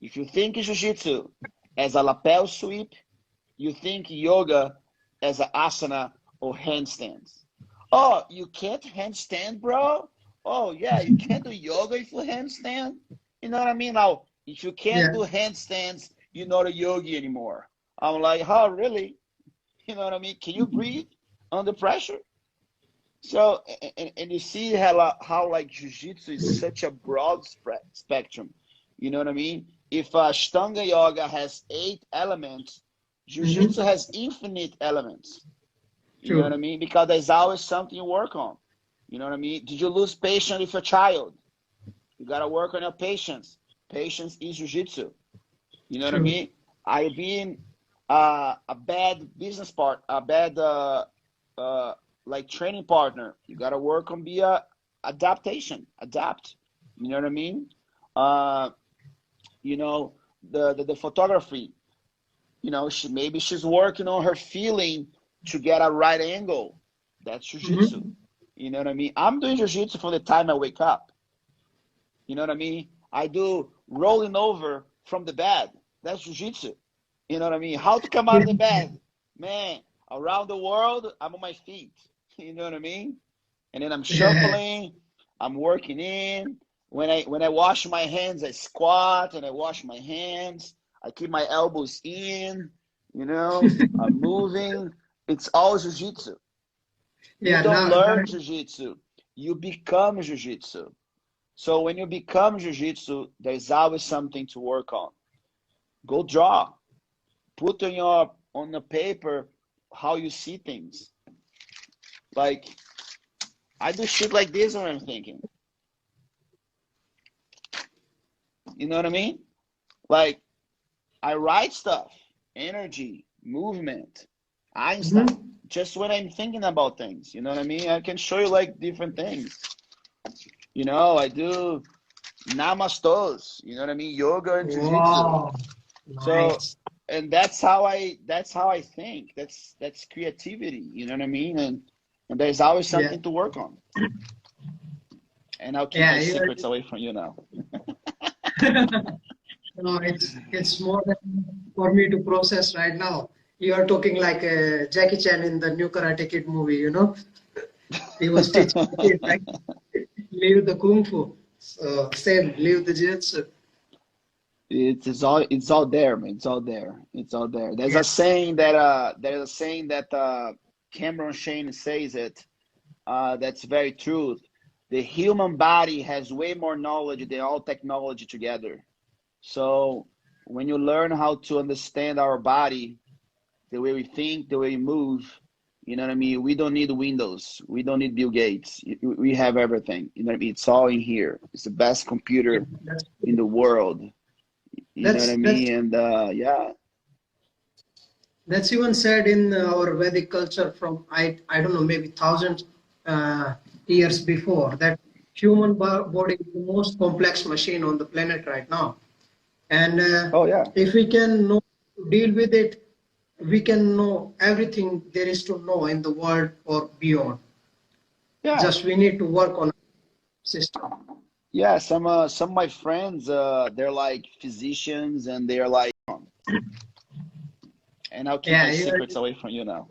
[SPEAKER 2] If you think jiu-jitsu as a lapel sweep, you think yoga as an asana or handstands. Oh, you can't handstand, bro? Oh, yeah, you can't do yoga if you handstand? You know what I mean? Now, if you can't
[SPEAKER 1] Yeah.
[SPEAKER 2] do handstands, you're not a yogi anymore. I'm like, oh, really? You know what I mean? Can you breathe under pressure? So, and you see how like jiu-jitsu is such a broad spectrum. You know what I mean? If Ashtanga yoga has 8 elements, jiu-jitsu
[SPEAKER 1] Hmm.
[SPEAKER 2] has infinite elements. You know what I
[SPEAKER 1] True.
[SPEAKER 2] mean? Because there's always something you work on. You know what I mean? Did you lose patience with your child? You gotta work on your patience. Patience is jiu-jitsu. You know what I
[SPEAKER 1] True.
[SPEAKER 2] mean? I've been a bad business part, a bad uh, like training partner. You gotta work on be a adaptation, adapt. You know what I mean? Uh, you know the photography. You know, maybe she's working on her feeling to get a right angle. That's jiu-jitsu.
[SPEAKER 1] Hmm.
[SPEAKER 2] You know what I mean? I'm doing jiu-jitsu from the time I wake up. You know what I mean? I do rolling over from the bed. That's jiu-jitsu. You know what I mean? How to come out of the bed. Man, around the world, I'm on my feet. You know what I mean? And then I'm
[SPEAKER 1] Yeah.
[SPEAKER 2] shuffling, I'm working in. When I wash my hands, I squat and I wash my hands. I keep my elbows in, I'm moving. It's all jiu-jitsu. You
[SPEAKER 1] Yeah.
[SPEAKER 2] don't
[SPEAKER 1] Now,
[SPEAKER 2] learn jiu-jitsu, you become jiu-jitsu. So when you become jiu-jitsu, there's always something to work on. Go draw. Put on the paper how you see things. Like I do shit like this when I'm thinking. You know what I mean? Like I write stuff, energy, movement, Einstein,
[SPEAKER 1] mhm.
[SPEAKER 2] just when I'm thinking about things. You know what I mean? I can show you like different things. I do namastos, you know what I mean? Yoga and jiu-jitsu.
[SPEAKER 1] Wow.
[SPEAKER 2] So,
[SPEAKER 1] Nice.
[SPEAKER 2] and that's how I think. That's creativity, you know what I mean? And there's always
[SPEAKER 1] Yeah.
[SPEAKER 2] something to work on. And I'll keep my
[SPEAKER 1] Yeah.
[SPEAKER 2] secrets away from you now.
[SPEAKER 1] No, it's more than for me to process right now. You are talking like Jackie Chan in the new Karate Kid movie, you know? He was teaching the kid, like, leave the kung fu. So, same, leave the jiu-jitsu.
[SPEAKER 2] It's all there, man. It's all there. It's all there. There's
[SPEAKER 1] Yeah.
[SPEAKER 2] a saying that Cameron Shane says it. That's very true. The human body has way more knowledge than all technology together. So when you learn how to understand our body, the way we think, the way we move, you know what I mean? We don't need Windows. We don't need Bill Gates. We have everything. You know what I mean? It's all in here. It's the best
[SPEAKER 1] Yeah,
[SPEAKER 2] computer
[SPEAKER 1] that's
[SPEAKER 2] in the world. You know what I
[SPEAKER 1] that's
[SPEAKER 2] mean? And yeah.
[SPEAKER 1] that's even said in our Vedic culture from I don't know, maybe thousands years before, that human body is the most complex machine on the planet right now. And
[SPEAKER 2] Oh yeah.
[SPEAKER 1] if we can know deal with it, we can know everything there is to know in the world or beyond.
[SPEAKER 2] Yeah.
[SPEAKER 1] Just we need to work on system.
[SPEAKER 2] Yeah. Some of my friends, they're like physicians and they're like, and I'll keep my
[SPEAKER 1] Yeah,
[SPEAKER 2] secrets away from you now.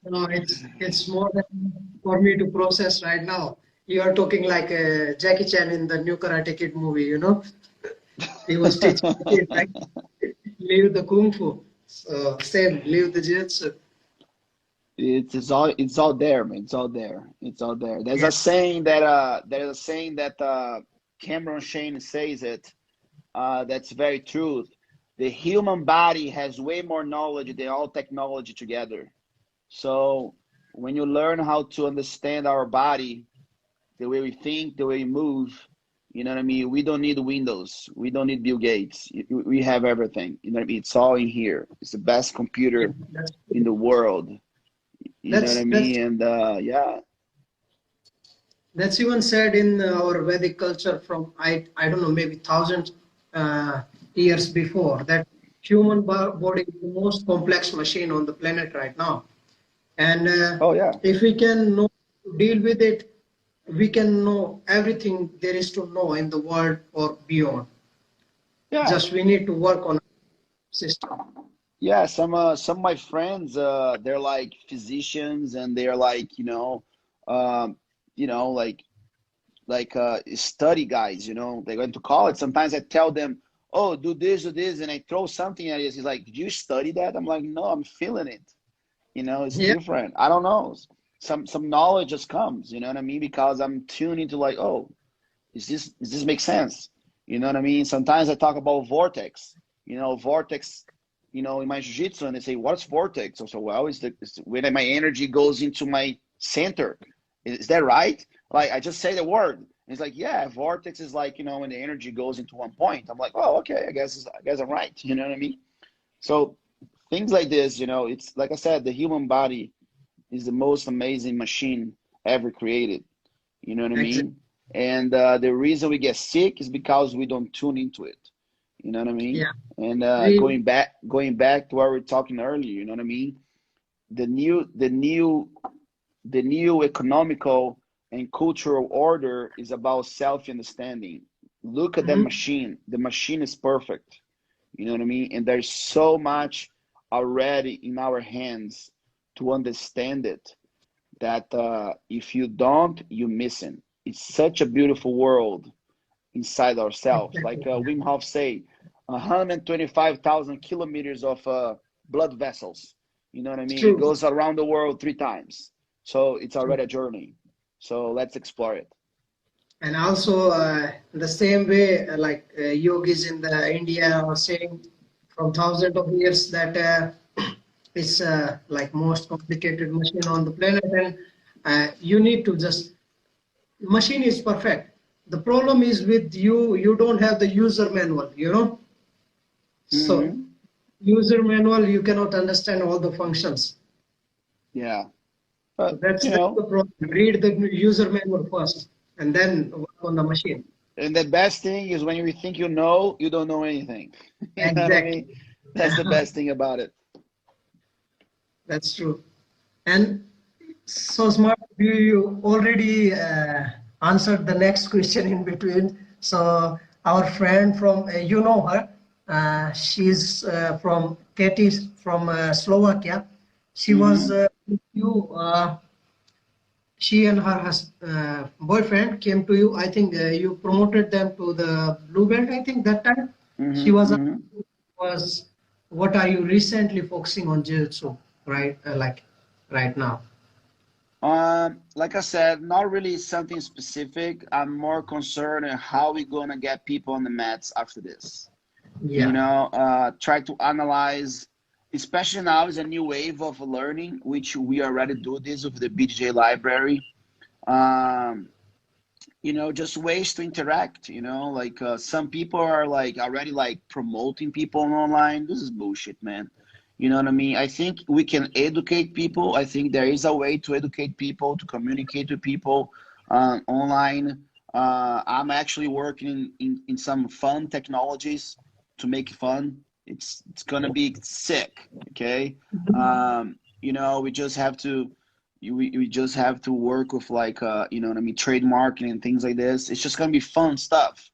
[SPEAKER 1] no, it's more than for me to process right now. You are talking like Jackie Chan in the new Karate Kid movie, you know? He was teaching the kid, like, leave the kung fu. So, same, leave the jiu-jitsu.
[SPEAKER 2] It's all there, man. It's all there. It's all there. There's
[SPEAKER 1] Yeah.
[SPEAKER 2] a saying that Cameron Shane says it. That's very true. The human body has way more knowledge than all technology together. So when you learn how to understand our body, the way we think, the way we move, you know what I mean? We don't need Windows. We don't need Bill Gates. We have everything. You know what I mean? It's all in here. It's the best
[SPEAKER 1] Yeah,
[SPEAKER 2] computer
[SPEAKER 1] that's
[SPEAKER 2] in the world. You know what I
[SPEAKER 1] that's
[SPEAKER 2] mean? And yeah.
[SPEAKER 1] that's even said in our Vedic culture from I don't know, maybe thousands uh, years before, that human body is the most complex machine on the planet right now. And
[SPEAKER 2] Oh yeah.
[SPEAKER 1] if we can know deal with it, we can know everything there is to know in the world or beyond.
[SPEAKER 2] Yeah.
[SPEAKER 1] Just we need to work on system.
[SPEAKER 2] Yeah, some of my friends, they're like physicians, and they're like, um, like study guys. They go into college. Sometimes I tell them, "Oh, do this," and I throw something at it. He's like, "Did you study that?" I'm like, "No, I'm feeling it." It's
[SPEAKER 1] Yeah,
[SPEAKER 2] different. I don't know. Some knowledge just comes. You know what I mean? Because I'm tuned into like, oh, does this make sense? You know what I mean? Sometimes I talk about vortex. Vortex. In my jiu-jitsu, and they say, "What's vortex?" So, well, it's when my energy goes into my center. Is that right? Like I just say the word. And it's like, yeah, vortex is like when the energy goes into one point. I'm like, oh, okay, I guess I'm right. You know what I mean? So things like this, it's like I said, the human body is the most amazing machine ever created. You know what I
[SPEAKER 1] exactly.
[SPEAKER 2] mean? And the reason we get sick is because we don't tune into it. You know what I mean?
[SPEAKER 1] Yeah,
[SPEAKER 2] And
[SPEAKER 1] we
[SPEAKER 2] going back to what we were talking earlier. You know what I mean? The new economical and cultural order is about self-understanding. Look at that
[SPEAKER 1] mhm,
[SPEAKER 2] machine. The machine is perfect. You know what I mean? And there's so much already in our hands to understand it that if you don't, you're missing. It's such a beautiful world inside ourselves. Like
[SPEAKER 1] exactly. Yeah.
[SPEAKER 2] Wim Hof say, 125,000 kilometers of blood vessels. You know what I
[SPEAKER 1] It's
[SPEAKER 2] mean? It
[SPEAKER 1] true.
[SPEAKER 2] goes around the world 3 times. So it's already a journey. So let's explore it.
[SPEAKER 1] And also, the same way, yogis in the India are saying from thousands of years that it's like most complicated machine on the planet, and you need to just machine is perfect. The problem is with you, you don't have the user manual, So
[SPEAKER 2] Hmm.
[SPEAKER 1] user manual, you cannot understand all the functions.
[SPEAKER 2] Yeah.
[SPEAKER 1] So
[SPEAKER 2] But,
[SPEAKER 1] that's the problem. Read the user manual first, and then work on the machine.
[SPEAKER 2] and the best thing is when you think you know, you don't know anything. You know what I
[SPEAKER 1] Exactly.
[SPEAKER 2] mean? That's the best thing about it.
[SPEAKER 1] That's true. And so smart, you already answered the next question in between. So our friend from, you know her, she's from Katie from Slovakia. She was
[SPEAKER 2] Hmm.
[SPEAKER 1] with you. She and her boyfriend came to you. I think you promoted them to the blue belt. I think that time she
[SPEAKER 2] Hmm.
[SPEAKER 1] was
[SPEAKER 2] Hmm.
[SPEAKER 1] was what are you recently focusing on jiu-jitsu, right? Like right now.
[SPEAKER 2] Like I said, not really something specific. I'm more concerned in how we gonna get people on the mats after this.
[SPEAKER 1] Yeah.
[SPEAKER 2] Try to analyze, especially now is a new wave of learning, which we already do this with the BJ library. Um, just ways to interact, like some people are like already like promoting people online. This is bullshit, man. You know what I mean? I think we can educate people. I think there is a way to educate people, to communicate with people online. I'm actually working in some fun technologies to make it fun. It's gonna be sick. Okay. We just have to we just have to work with like what I mean, trademarking and things like this. It's just gonna be fun stuff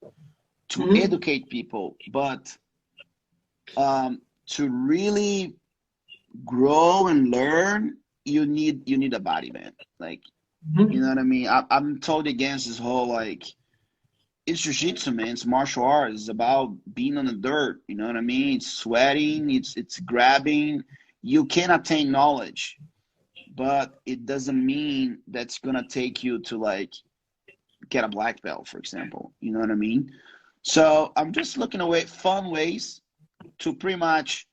[SPEAKER 2] to
[SPEAKER 1] Mhm.
[SPEAKER 2] educate people, but to really grow and learn, you need a body, man. Like, you know
[SPEAKER 1] Mhm.
[SPEAKER 2] what I mean? I'm totally against this whole like, it's jiu-jitsu, man. It's martial arts. It's about being on the dirt. You know what I mean? It's sweating. It's grabbing. You can attain knowledge, but it doesn't mean that's gonna take you to like get a black belt, for example. You know what I mean? So I'm just looking away fun ways to pretty much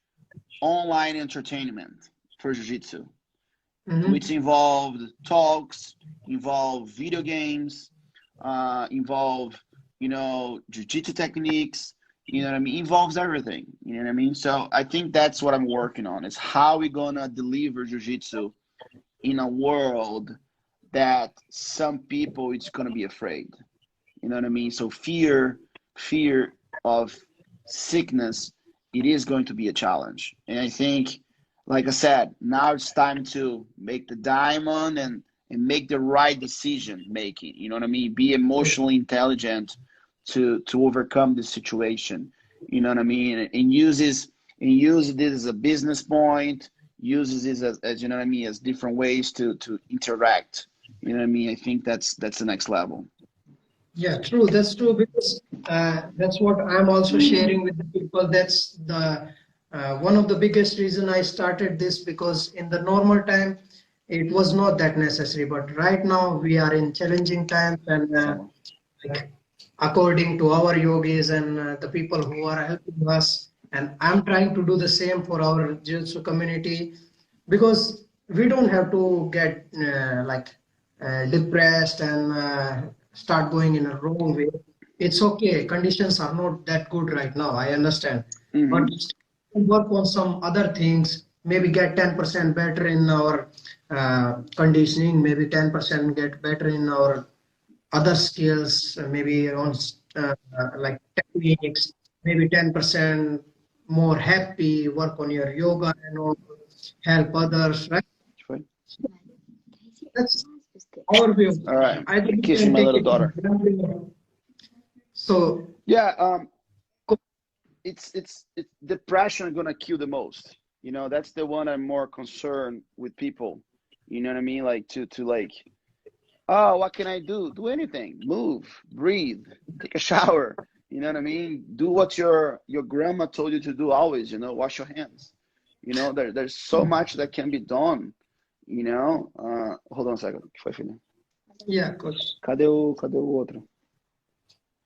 [SPEAKER 2] online entertainment for jiu-jitsu, which
[SPEAKER 1] Mm-hmm.
[SPEAKER 2] involved talks, involve video games, involve, jiu-jitsu techniques, you know what I mean? Involves everything, you know what I mean? So I think that's what I'm working on, is how we gonna deliver jiu-jitsu in a world that some people it's gonna be afraid. You know what I mean? So fear of sickness, it is going to be a challenge. And I think, like I said, now it's time to make the diamond and make the right decision making. You know what I mean? Be emotionally intelligent to overcome the situation. You know what I mean? And use this as a business point. Uses this as you know what I mean, as different ways to interact. You know what I mean? I think that's the next level.
[SPEAKER 1] Yeah, true. That's true because that's what I'm also sharing with the people. That's the one of the biggest reason I started this, because in the normal time it was not that necessary, but right now we are in challenging times, and
[SPEAKER 2] So,
[SPEAKER 1] like according to our yogis and the people who are helping us, and I'm trying to do the same for our jiu-jitsu community, because we don't have to get depressed and start going in a wrong way. It's okay. Conditions are not that good right now. I understand, but
[SPEAKER 2] hmm
[SPEAKER 1] work on some other things. Maybe get 10% better in our conditioning. Maybe 10% get better in our other skills. Maybe on like techniques. Maybe 10% more happy. Work on your yoga and all. Help others. Right. That's our view.
[SPEAKER 2] all right.
[SPEAKER 1] I think you
[SPEAKER 2] Kissing
[SPEAKER 1] can
[SPEAKER 2] my
[SPEAKER 1] take
[SPEAKER 2] little
[SPEAKER 1] it.
[SPEAKER 2] daughter.
[SPEAKER 1] So,
[SPEAKER 2] Yeah, it's depression gonna kill the most. That's the one I'm more concerned with people. You know what I mean? Like to like, oh, what can I do? Do anything. Move, breathe, take a shower. You know what I mean? Do what your grandma told you to do always, wash your hands. There's so much that can be done. Hold on a second. O que foi, filha?
[SPEAKER 1] yeah, coach.
[SPEAKER 2] Cadê o outro?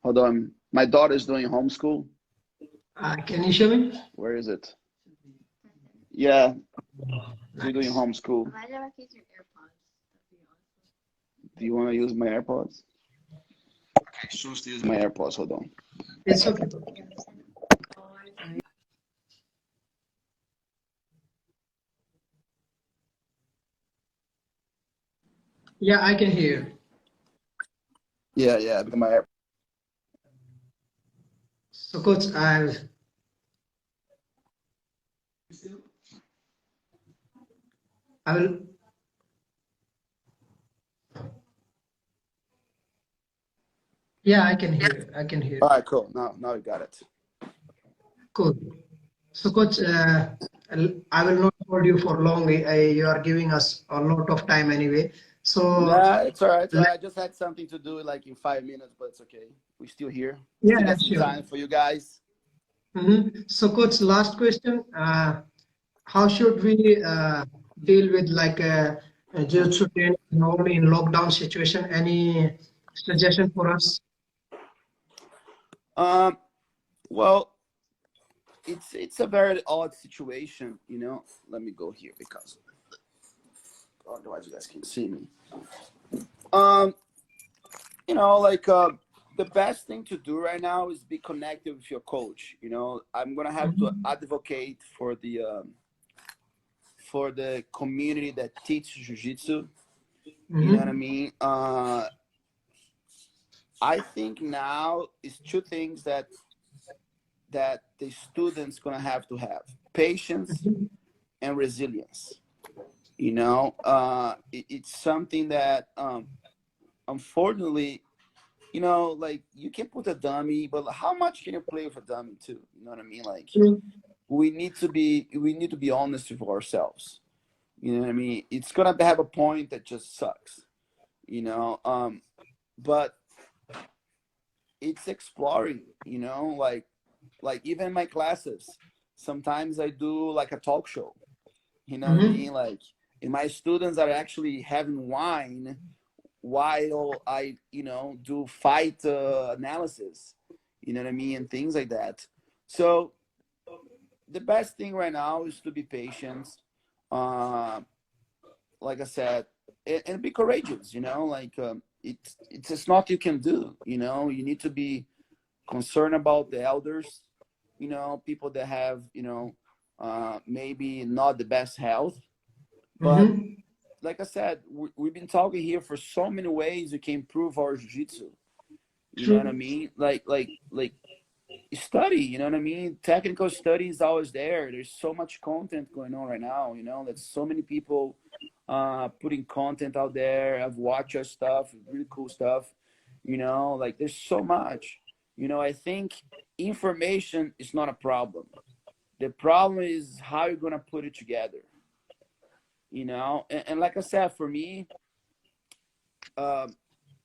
[SPEAKER 2] Hold on. My daughter's doing homeschool.
[SPEAKER 1] Can you show me?
[SPEAKER 2] Where is it? Yeah, we're doing
[SPEAKER 1] Nice.
[SPEAKER 2] homeschool. Do you want to use my AirPods? Okay, choose to use my AirPods. Hold on.
[SPEAKER 1] It's okay. Yeah, I can hear you.
[SPEAKER 2] Yeah, because my
[SPEAKER 1] So, coach, I will. Yeah, I can hear. I can hear.
[SPEAKER 2] All right, cool. Now we got it.
[SPEAKER 1] Cool. So, coach, I will not hold you for long. You are giving us a lot of time anyway. So,
[SPEAKER 2] Nah, it's all right. It's all
[SPEAKER 1] let,
[SPEAKER 2] right. I just had something to do like in 5 minutes, but it's okay. We're still here.
[SPEAKER 1] yeah,
[SPEAKER 2] Still got some
[SPEAKER 1] sure.
[SPEAKER 2] time for you guys.
[SPEAKER 1] So, coach, last question. How should we deal with like a jiu-jitsu training normally in lockdown situation? Any suggestion for us?
[SPEAKER 2] Um, well, it's a very odd situation. Let me go here because otherwise you guys can see me. Um, like the best thing to do right now is be connected with your coach. I'm gonna have to
[SPEAKER 1] Mhm.
[SPEAKER 2] advocate for the community that teaches jiu-jitsu. You know what I
[SPEAKER 1] Mhm.
[SPEAKER 2] mean? I think now is two things that the students gonna have to have: patience
[SPEAKER 1] Mhm.
[SPEAKER 2] and resilience. It's something that unfortunately, like you can put a dummy, but how much can you play with a dummy too? You know what I mean? Like
[SPEAKER 1] True.
[SPEAKER 2] we need to be honest with ourselves. You know what I mean? It's gonna have a point that just sucks. But it's exploring. Like even my classes, sometimes I do like a talk show. You know what I
[SPEAKER 1] Mhm.
[SPEAKER 2] mean? Like, and my students are actually having wine while I do fight analysis. you know what I mean, and things like that. So the best thing right now is to be patient. Uh, like I said, and be courageous. You know, like it's just not you can do. You know, you need to be concerned about the elders. You know, people that have maybe not the best health, but
[SPEAKER 1] Mm-hmm.
[SPEAKER 2] like I said, we've been talking here for so many ways we can improve our jiu-jitsu. You know what I
[SPEAKER 1] True.
[SPEAKER 2] mean? Like study, you know what I mean? Technical study is always there. There's so much content going on right now, you know, there's so many people putting content out there. I've watched your stuff, really cool stuff, you know, like there's so much. You know, I think information is not a problem. The problem is how you're gonna put it together, you know, and like I said, for me, um,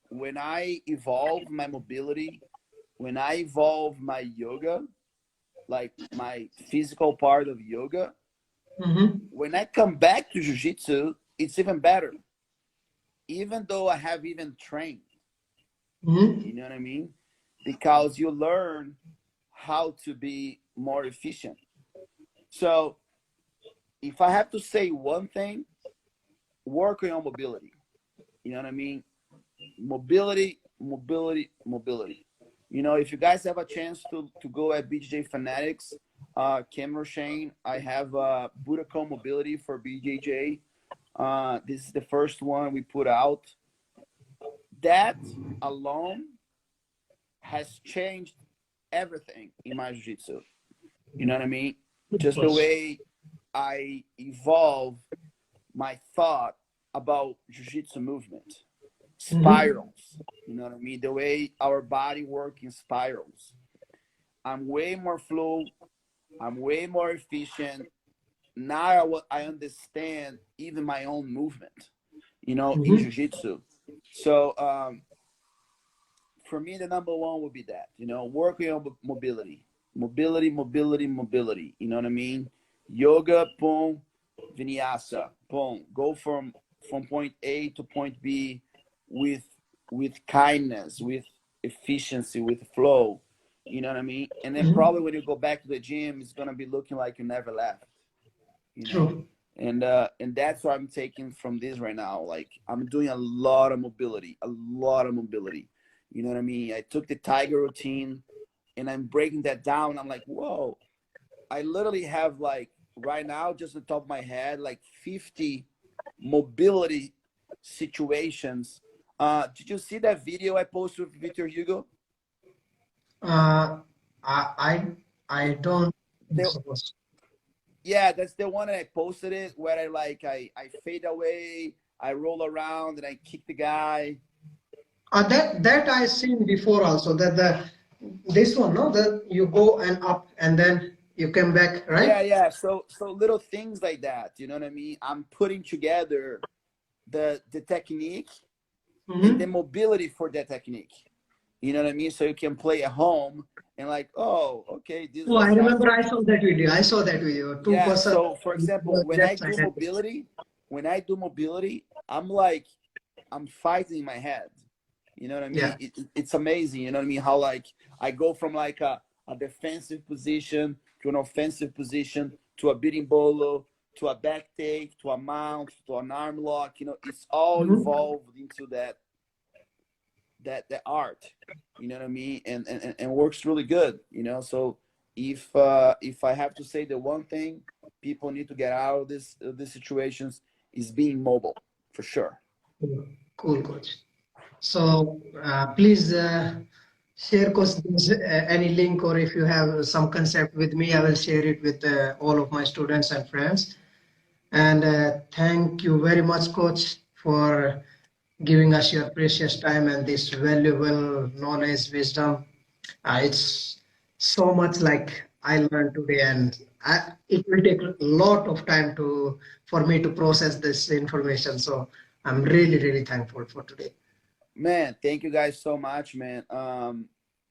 [SPEAKER 2] when I evolve my mobility, when I evolve my yoga, like my physical part of yoga,
[SPEAKER 1] Mm-hmm.
[SPEAKER 2] when I come back to jiu-jitsu, it's even better, even though I have even trained, you
[SPEAKER 1] Mm-hmm.
[SPEAKER 2] know what I mean? Because you learn how to be more efficient. So if I have to say one thing, working on mobility, you know what I mean? Mobility, mobility, mobility. You know, if you guys have a chance to go at BJJ Fanatics, Camera Shane, I have Budokan Mobility for BJJ. This is the first one we put out. That alone has changed everything in my jiu-jitsu. You know what I mean?
[SPEAKER 1] Of
[SPEAKER 2] Just the
[SPEAKER 1] course.
[SPEAKER 2] way I evolve my thought about jiu-jitsu movement,
[SPEAKER 1] Mm-hmm.
[SPEAKER 2] spirals. You know what I mean? The way our body works in spirals. I'm way more flow. I'm way more efficient. Now I understand even my own movement, you know, in
[SPEAKER 1] Mm-hmm.
[SPEAKER 2] jiu-jitsu. So for me, the number one would be that, you know, working on mobility, mobility, mobility, mobility. You know what I mean? Yoga, boom, vinyasa, boom. Go from point A to point B with kindness, with efficiency, with flow. You know what I mean? And then probably
[SPEAKER 1] Mm-hmm.
[SPEAKER 2] when you go back to the gym, it's gonna be looking like you never left. You know,
[SPEAKER 1] True.
[SPEAKER 2] and that's what I'm taking from this right now. Like I'm doing a lot of mobility, a lot of mobility. You know what I mean? I took the tiger routine and I'm breaking that down. I'm like, whoa, I literally have like right now, just on the top of my head, like 50 mobility situations. Did you see that video I posted with Victor Hugo?
[SPEAKER 1] Uh, I don't think
[SPEAKER 2] The,
[SPEAKER 1] so.
[SPEAKER 2] yeah, that's the one that I posted it where I fade away, I roll around and I kick the guy.
[SPEAKER 1] That I seen before also. That the this one, no, that you go and up and then you come back,
[SPEAKER 2] Yeah,
[SPEAKER 1] right?
[SPEAKER 2] yeah. So little things like that, you know what I mean? I'm putting together the technique and the
[SPEAKER 1] Mm-hmm.
[SPEAKER 2] mobility for that technique. You know what I mean? So you can play at home and like, oh, okay, this is
[SPEAKER 1] Oh, I
[SPEAKER 2] what you have
[SPEAKER 1] remember
[SPEAKER 2] to
[SPEAKER 1] I
[SPEAKER 2] do.
[SPEAKER 1] saw that video. I saw that video. Two
[SPEAKER 2] Yeah.
[SPEAKER 1] person
[SPEAKER 2] So for example,
[SPEAKER 1] left side and
[SPEAKER 2] when I do mobility, I'm like I'm fighting in my head. You know what I mean?
[SPEAKER 1] yeah.
[SPEAKER 2] It's amazing. You know what I mean? How like I go from like a defensive position to an offensive position to a beating bolo to a back take to a mount to an arm lock. You know, it's all
[SPEAKER 1] Mm-hmm.
[SPEAKER 2] involved into that art. You know what I mean? And works really good. You know, so if I have to say the one thing people need to get out of these situations is being mobile for sure.
[SPEAKER 1] Cool, cool, coach. So please share course this, any link or if you have some concept with me, I will share it with all of my students and friends. And thank you very much, coach, for giving us your precious time and this valuable knowledge, wisdom. It's so much like I learned today, and it will take a lot of time to for me to process this information. So I'm really, really thankful for today.
[SPEAKER 2] Man, thank you guys so much, man.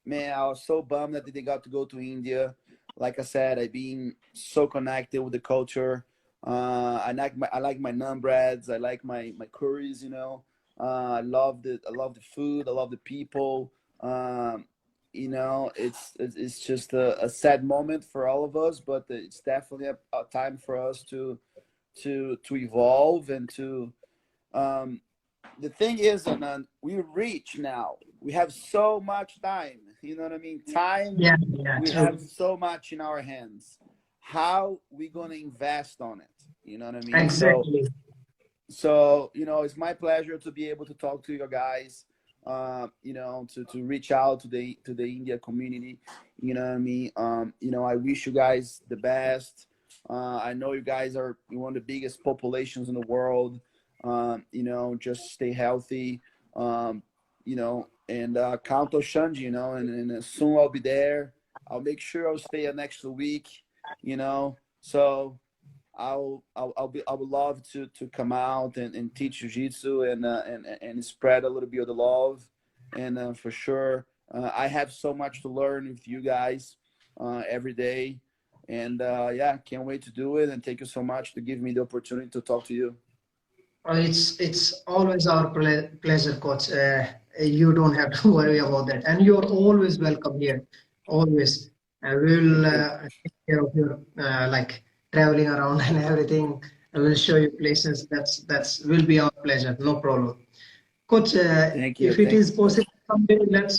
[SPEAKER 2] Man, I was so bummed that they got to go to India. Like I said, I've been so connected with the culture. I like my naan breads. I like my curries. You know, I love the food. I love the people. you know, it's just a sad moment for all of us, but it's definitely a time for us to evolve and to the thing is, Anand, we reach now. We have so much time. You know what I mean? Time.
[SPEAKER 1] Yeah, yeah,
[SPEAKER 2] We have
[SPEAKER 1] true.
[SPEAKER 2] so much in our hands. How we gonna invest on it? You know what I mean?
[SPEAKER 1] Exactly.
[SPEAKER 2] So you know, it's my pleasure to be able to talk to you guys. You know, to reach out to the India community. You know what I mean? You know, I wish you guys the best. I know you guys are one of the biggest populations in the world. You know, just stay healthy. You know, and count on Shanji. You know, and soon I'll be there. I'll make sure I'll stay an extra week. You know, so I would love to come out and teach jiu-jitsu and spread a little bit of the love, and for sure I have so much to learn with you guys every day, and yeah, can't wait to do it. And thank you so much to give me the opportunity to talk to you.
[SPEAKER 1] It's always our pleasure, coach. You don't have to worry about that, and you're always welcome here. Always, we will
[SPEAKER 2] Thank you.
[SPEAKER 1] take care of your like traveling around and everything. I will show you places. That's will be our pleasure. No problem, coach.
[SPEAKER 2] Thank you.
[SPEAKER 1] If it
[SPEAKER 2] Thank
[SPEAKER 1] is
[SPEAKER 2] you so much.
[SPEAKER 1] possible someday, let's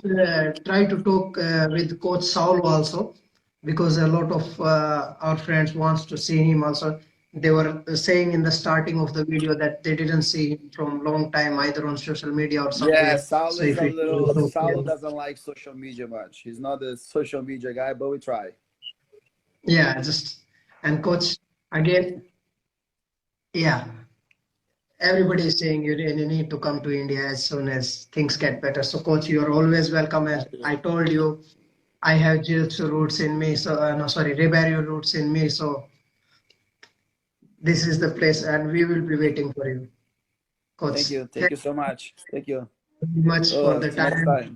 [SPEAKER 1] try to talk with Coach Saul also, because a lot of our friends wants to see him also. They were saying in the starting of the video that they didn't see him from long time either on social media or
[SPEAKER 2] Yeah,
[SPEAKER 1] somewhere.
[SPEAKER 2] Saulo
[SPEAKER 1] So
[SPEAKER 2] is
[SPEAKER 1] if
[SPEAKER 2] a
[SPEAKER 1] it
[SPEAKER 2] little.
[SPEAKER 1] was
[SPEAKER 2] Saulo
[SPEAKER 1] okay.
[SPEAKER 2] doesn't like social media much. He's not a social media guy, but we try.
[SPEAKER 1] Yeah, just and coach again, yeah. Everybody is saying you really need to come to India as soon as things get better. So coach, you're always welcome. As I told you, I have Jiu-Jitsu roots in me. So no, sorry, Ribeiro roots in me. So this is the place, and we will be waiting for you, coach.
[SPEAKER 2] Thank you. Thank
[SPEAKER 1] Thank
[SPEAKER 2] you so much. Thank you.
[SPEAKER 1] you very much for
[SPEAKER 2] Oh,
[SPEAKER 1] the
[SPEAKER 2] till next
[SPEAKER 1] time.
[SPEAKER 2] time.